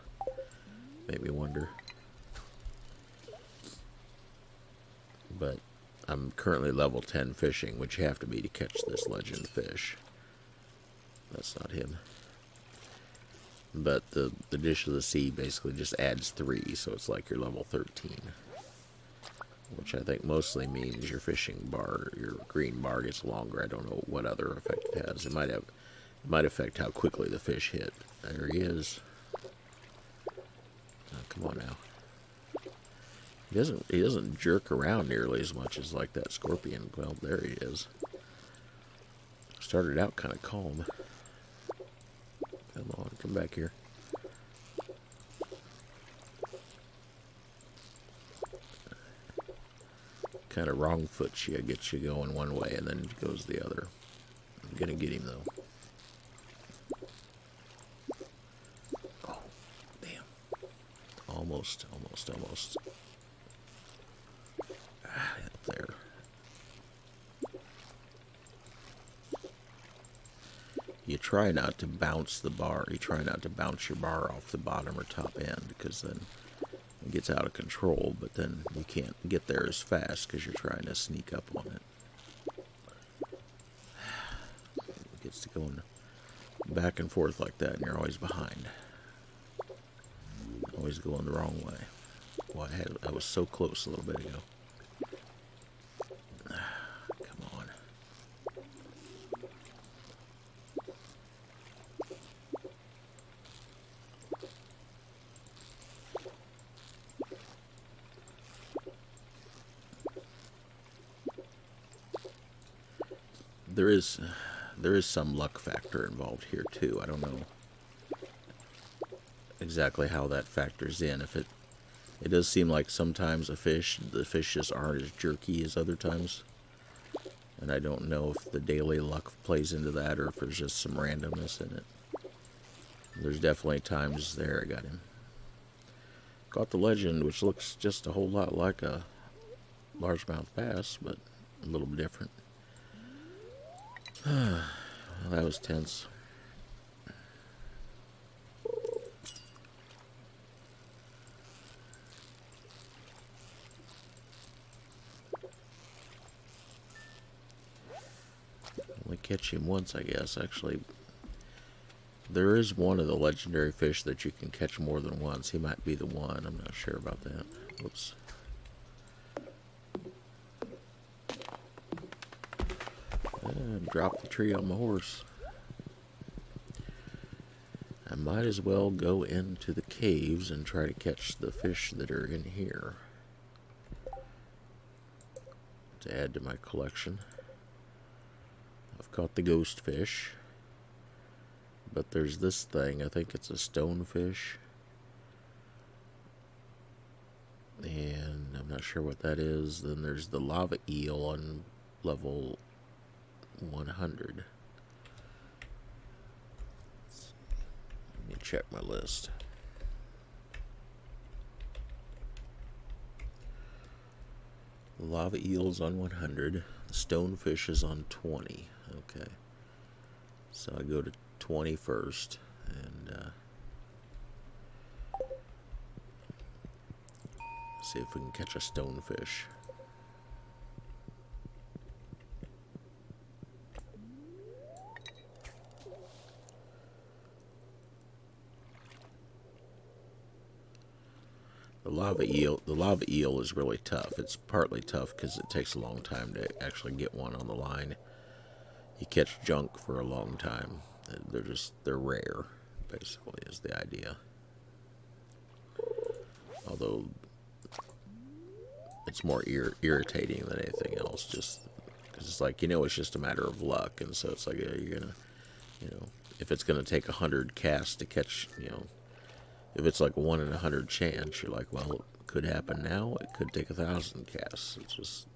make me wonder. But I'm currently level 10 fishing, which you have to be to catch this legend fish. That's not him. But the dish of the sea basically just adds 3, so it's like you're level 13. Which I think mostly means your fishing bar, your green bar gets longer. I don't know what other effect it has. It might affect how quickly the fish hit. There he is. Oh, come on now. He doesn't jerk around nearly as much as like that scorpion. Well, there he is. Started out kind of calm. Come on, come back here. Kind of wrong foot you, gets you going one way and then goes the other. I'm gonna get him though. Oh, damn. Almost. Up there. You try not to bounce the bar. You try not to bounce your bar off the bottom or top end, because then it gets out of control, but then you can't get there as fast because you're trying to sneak up on it. It gets to going back and forth like that, and you're always behind. Always going the wrong way. Well, I was so close a little bit ago. Come on. There is some luck factor involved here too. I don't know exactly how that factors in. If it does seem like sometimes the fish just aren't as jerky as other times, and I don't know if the daily luck plays into that or if there's just some randomness in it. There's definitely times there. I got him. Caught the legend, which looks just a whole lot like a largemouth bass, but a little bit different. Well, that was tense. Only catch him once, I guess. Actually, there is one of the legendary fish that you can catch more than once. He might be the one. I'm not sure about that. Whoops. Drop the tree on my horse. I might as well go into the caves and try to catch the fish that are in here to add to my collection. I've caught the ghost fish, but there's this thing. I think it's a stonefish, and I'm not sure what that is. Then there's the lava eel on level 100. Let me check my list. Lava eels on 100. The stonefish is on 20. Okay. So I go to 20 first, and see if we can catch a stonefish. The lava eel is really tough. It's partly tough because it takes a long time to actually get one on the line. You catch junk for a long time. They're rare, basically, is the idea. Although it's more irritating than anything else, just because it's like, it's just a matter of luck, and so it's like, you're gonna, if it's gonna take 100 casts to catch, if it's like a 1 in 100 chance, you're like, well, it could happen now. It could take 1,000 casts. It's just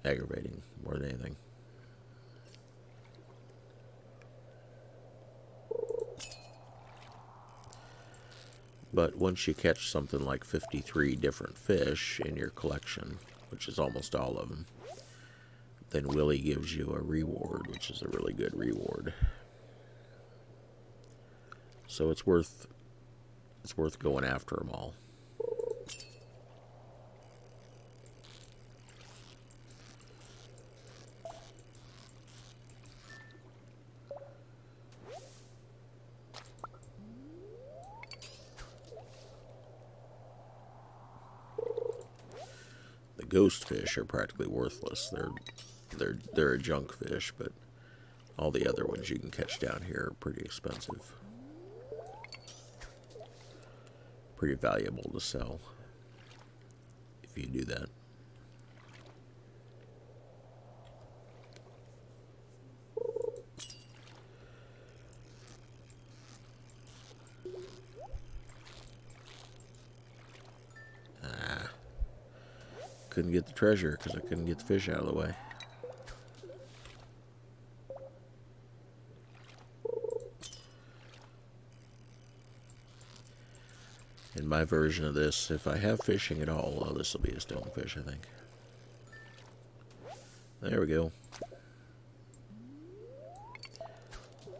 aggravating more than anything. But once you catch something like 53 different fish in your collection, which is almost all of them, then Willie gives you a reward, which is a really good reward. So it's worth going after them all. The ghost fish are practically worthless. They're a junk fish, but all the other ones you can catch down here are pretty expensive. Pretty valuable to sell if you do that. Couldn't get the treasure because I couldn't get the fish out of the way. In my version of this, if I have fishing at all, well, this will be a stonefish, I think. There we go.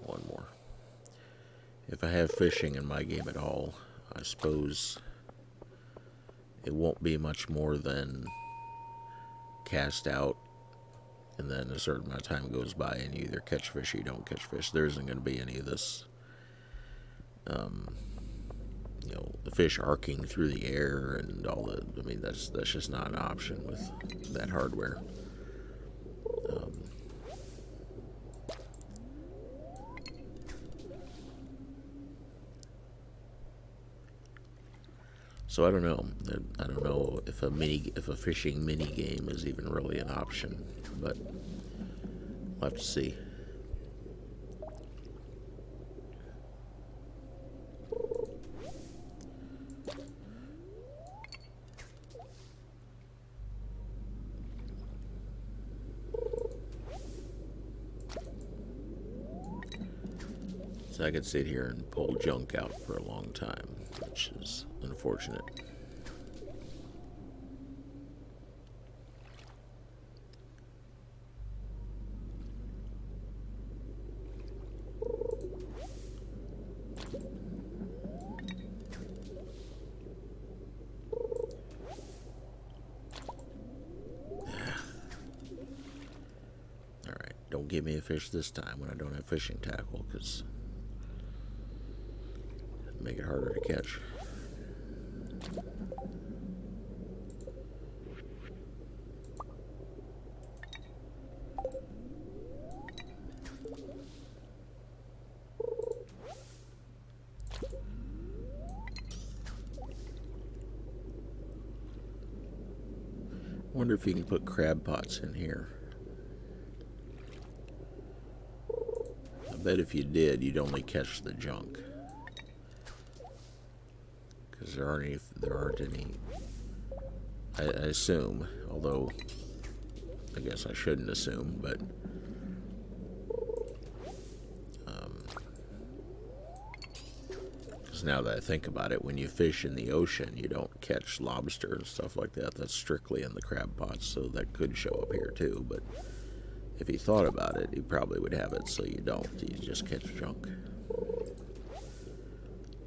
One more. If I have fishing in my game at all, I suppose it won't be much more than cast out, and then a certain amount of time goes by and you either catch fish or you don't catch fish. There isn't going to be any of this the fish arcing through the air and all that. I mean, that's just not an option with that hardware. So I don't know. I don't know if a fishing mini game is even really an option, but we'll have to see. So I could sit here and pull junk out for a long time, which is unfortunate. Alright, don't give me a fish this time when I don't have fishing tackle, because make it harder to catch. I wonder if you can put crab pots in here. I bet if you did, you'd only catch the junk. Because there aren't any. I assume, although I guess I shouldn't assume, but because Because now that I think about it, when you fish in the ocean, you don't catch lobster and stuff like that. That's strictly in the crab pots, so that could show up here too. But if he thought about it, he probably would have it so you don't. You just catch junk.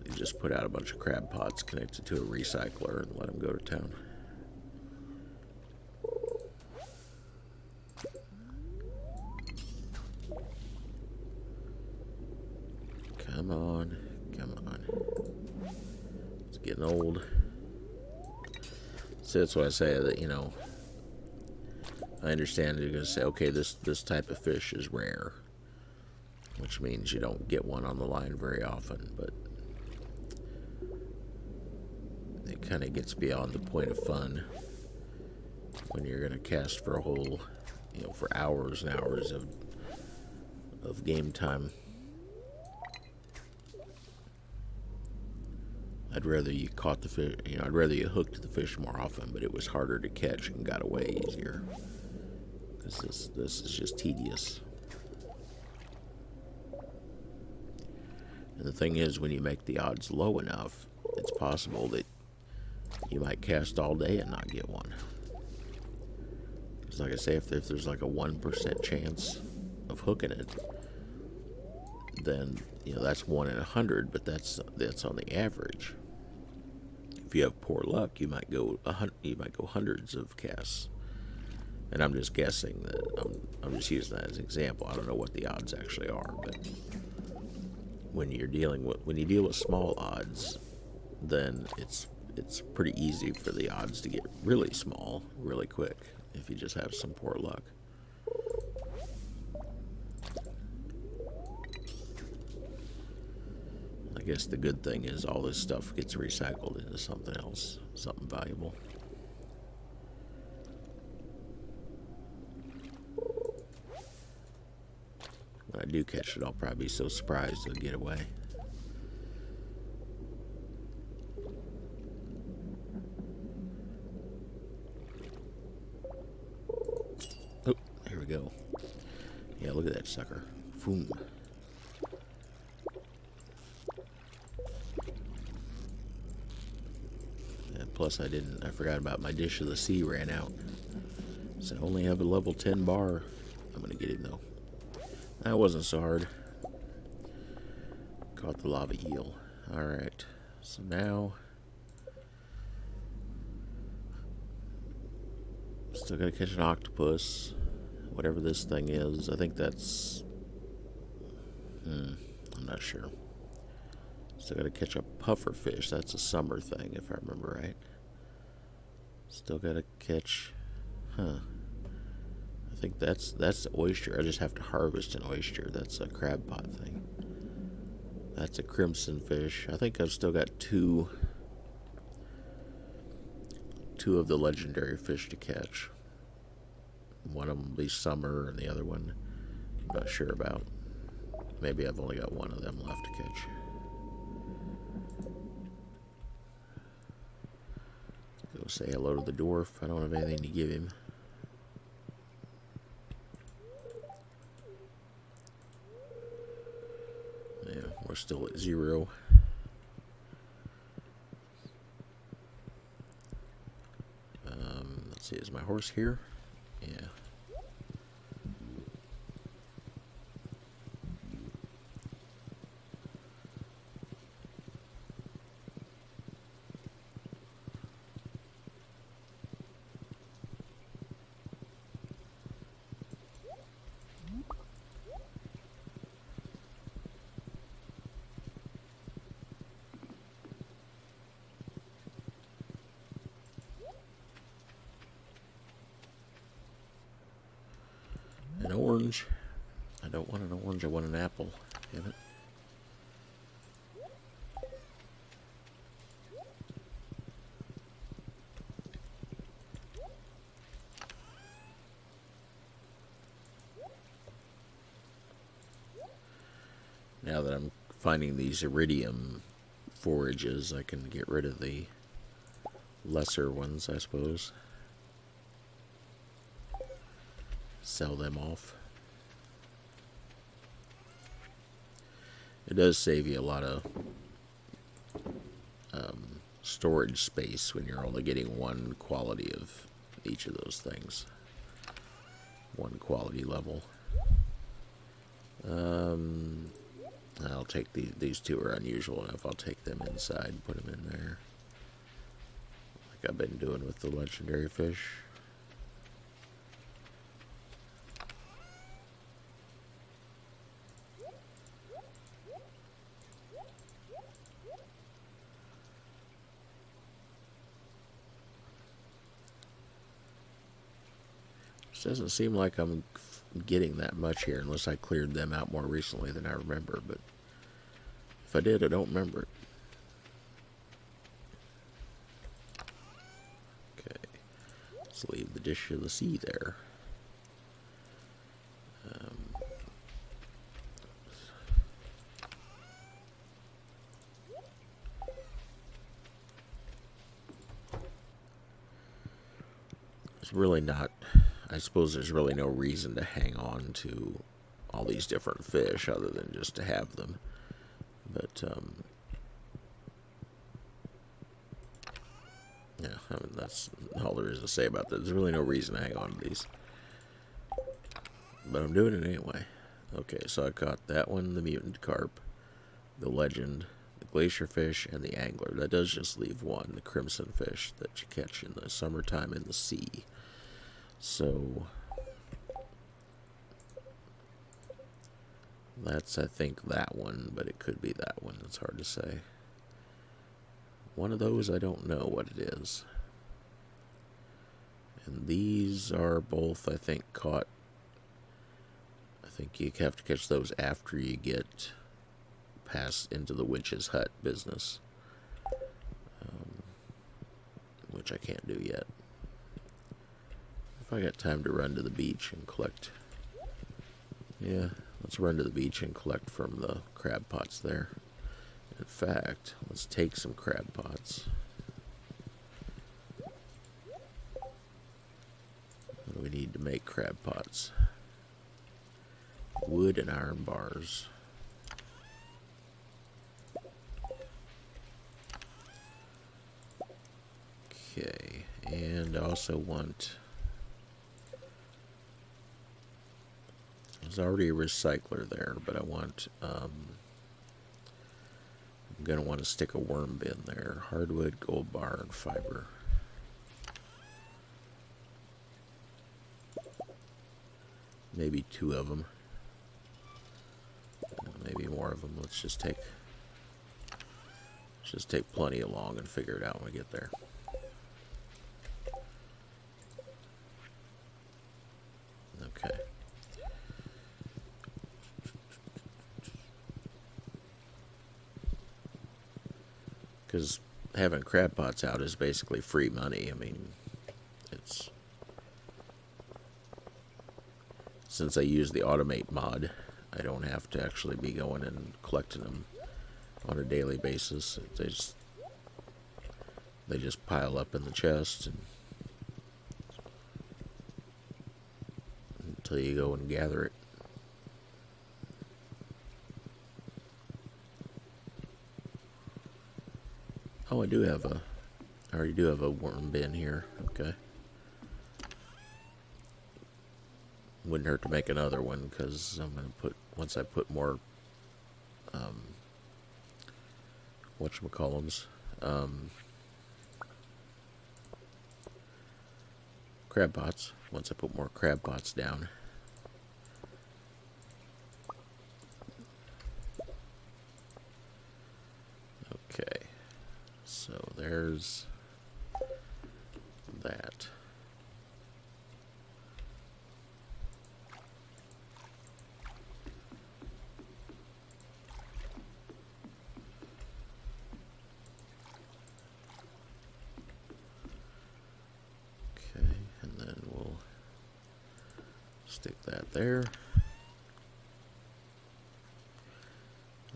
You just put out a bunch of crab pots connected to a recycler and let them go to town. Come on, come on. It's getting old. So that's why I say that, you know, I understand you're going to say, okay, this type of fish is rare, which means you don't get one on the line very often, but it kind of gets beyond the point of fun when you're going to cast for a whole, you know, for hours and hours of game time. I'd rather you caught the fish, you know, I'd rather you hooked the fish more often, but it was harder to catch and got away easier. Because this is just tedious. And the thing is, when you make the odds low enough, it's possible that you might cast all day and not get one. Because like I say, if there's like a 1% chance of hooking it, then, you know, that's 1 in 100, but that's on the average. If you have poor luck, you might go hundreds of casts. And I'm just guessing that I'm just using that as an example. I don't know what the odds actually are, but when you deal with small odds, then it's pretty easy for the odds to get really small really quick if you just have some poor luck. I guess the good thing is all this stuff gets recycled into something else, something valuable. When I do catch it, I'll probably be so surprised it'll get away. Oh, here we go. Yeah, look at that sucker. Boom. And plus I forgot about my Dish of the Sea ran out. So I only have a level 10 bar. I'm gonna get him though. That wasn't so hard. Caught the lava eel. Alright. So now still gotta catch an octopus. Whatever this thing is. I think that's I'm not sure. Still gotta catch a puffer fish. That's a summer thing if I remember right. Still gotta catch I think that's the oyster. I just have to harvest an oyster. That's a crab pot thing. That's a crimson fish. I think I've still got two of the legendary fish to catch. One of them will be summer, and the other one I'm not sure about. Maybe I've only got one of them left to catch. Go say hello to the dwarf. I don't have anything to give him. Yeah, we're still at 0. Let's see, is my horse here? Yeah. An orange. I don't want an orange, I want an apple. Damn it. Now that I'm finding these iridium forages, I can get rid of the lesser ones, I suppose. Sell them off. It does save you a lot of storage space when you're only getting one quality of each of those things. One quality level. I'll take these two are unusual enough. I'll take them inside and put them in there. Like I've been doing with the legendary fish. This doesn't seem like I'm getting that much here unless I cleared them out more recently than I remember, but if I did, I don't remember it. Okay, let's leave the dish of the sea there. It's really not, I suppose there's really no reason to hang on to all these different fish other than just to have them. But, yeah, I mean, that's all there is to say about that. There's really no reason to hang on to these. But I'm doing it anyway. Okay, so I caught that one, the mutant carp, the legend, the glacier fish, and the angler. That does just leave one, the crimson fish that you catch in the summertime in the sea. So that's, I think, that one, but it could be that one. It's hard to say. One of those, I don't know what it is. And these are both, I think, caught. I think you have to catch those after you get past into the witch's hut business, which I can't do yet. If I got time to run to the beach and collect, yeah, let's run to the beach and collect from the crab pots there. In fact, let's take some crab pots. What do we need to make crab pots? Wood and iron bars. Okay, and I also want, there's already a recycler there, but I want, I'm going to want to stick a worm bin there. Hardwood, gold bar, and fiber. Maybe two of them. Maybe more of them. Let's just take plenty along and figure it out when we get there. Okay. Because having crab pots out is basically free money. I mean, it's, since I use the automate mod, I don't have to actually be going and collecting them on a daily basis. They just pile up in the chest and until you go and gather it. Oh, I already do have a worm bin here. Okay. Wouldn't hurt to make another one because I'm going to put, once I put more, whatchamacallums, crab pots. Once I put more crab pots down. Okay. So there's that. Okay, and then we'll stick that there.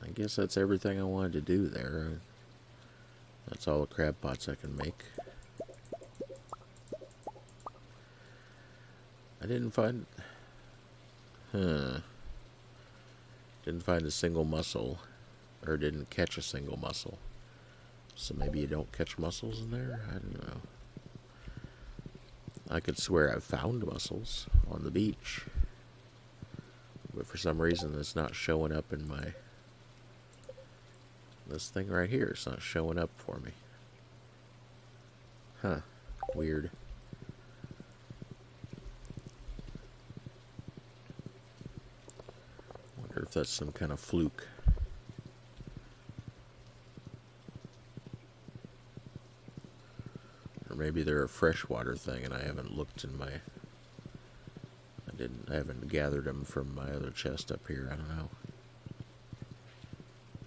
I guess that's everything I wanted to do there. That's all the crab pots I can make. I didn't find... Didn't find a single mussel. Or didn't catch a single mussel. So maybe you don't catch mussels in there? I don't know. I could swear I've found mussels on the beach. But for some reason it's not showing up in my... This thing right here, it's not showing up for me. Huh. Weird. Wonder if that's some kind of fluke. Or maybe they're a freshwater thing and I haven't looked in my... I haven't gathered them from my other chest up here. I don't know.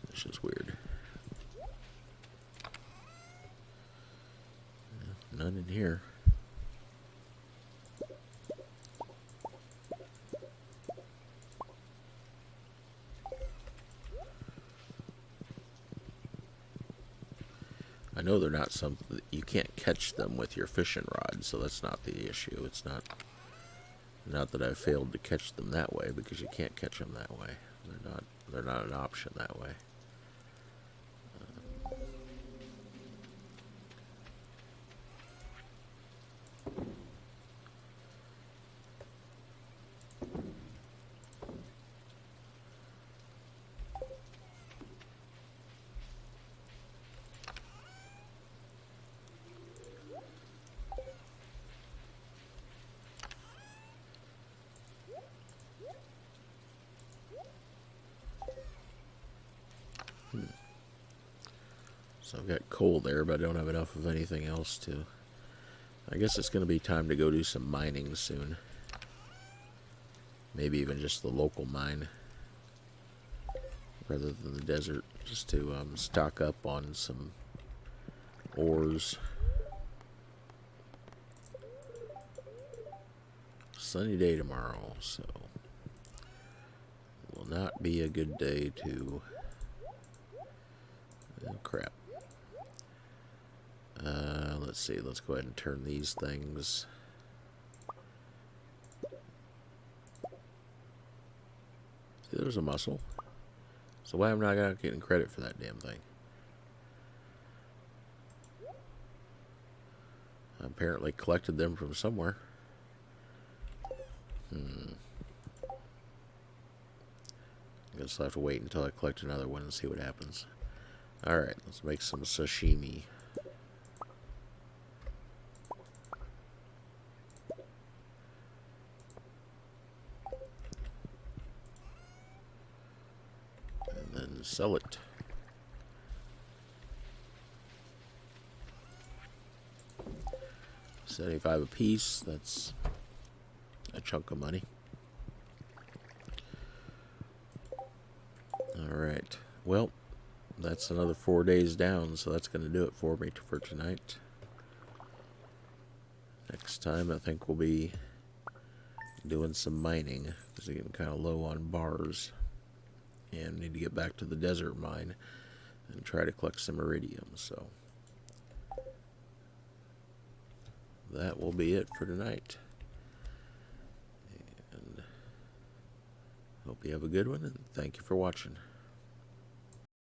It's just weird. None in here. I know they're not something you can't catch them with your fishing rod, so that's not the issue. It's not that I failed to catch them that way, because you can't catch them that way. They're not an option that way. So I've got coal there, but I don't have enough of anything else to... I guess it's going to be time to go do some mining soon. Maybe even just the local mine, rather than the desert, just to stock up on some ores. Sunny day tomorrow, so will not be a good day to... Oh, crap. Let's see, let's go ahead and turn these things. See, there's a mussel. So why am I not getting credit for that damn thing? I apparently collected them from somewhere. I guess I'll have to wait until I collect another one and see what happens. Alright, let's make some sashimi. And then sell it. $75 a piece, that's a chunk of money. Alright, well, that's another 4 days down, so that's going to do it for me for tonight. Next time I think we'll be doing some mining, because we're getting kind of low on bars. And need to get back to the desert mine and try to collect some iridium, so... that will be it for tonight. And hope you have a good one, and thank you for watching.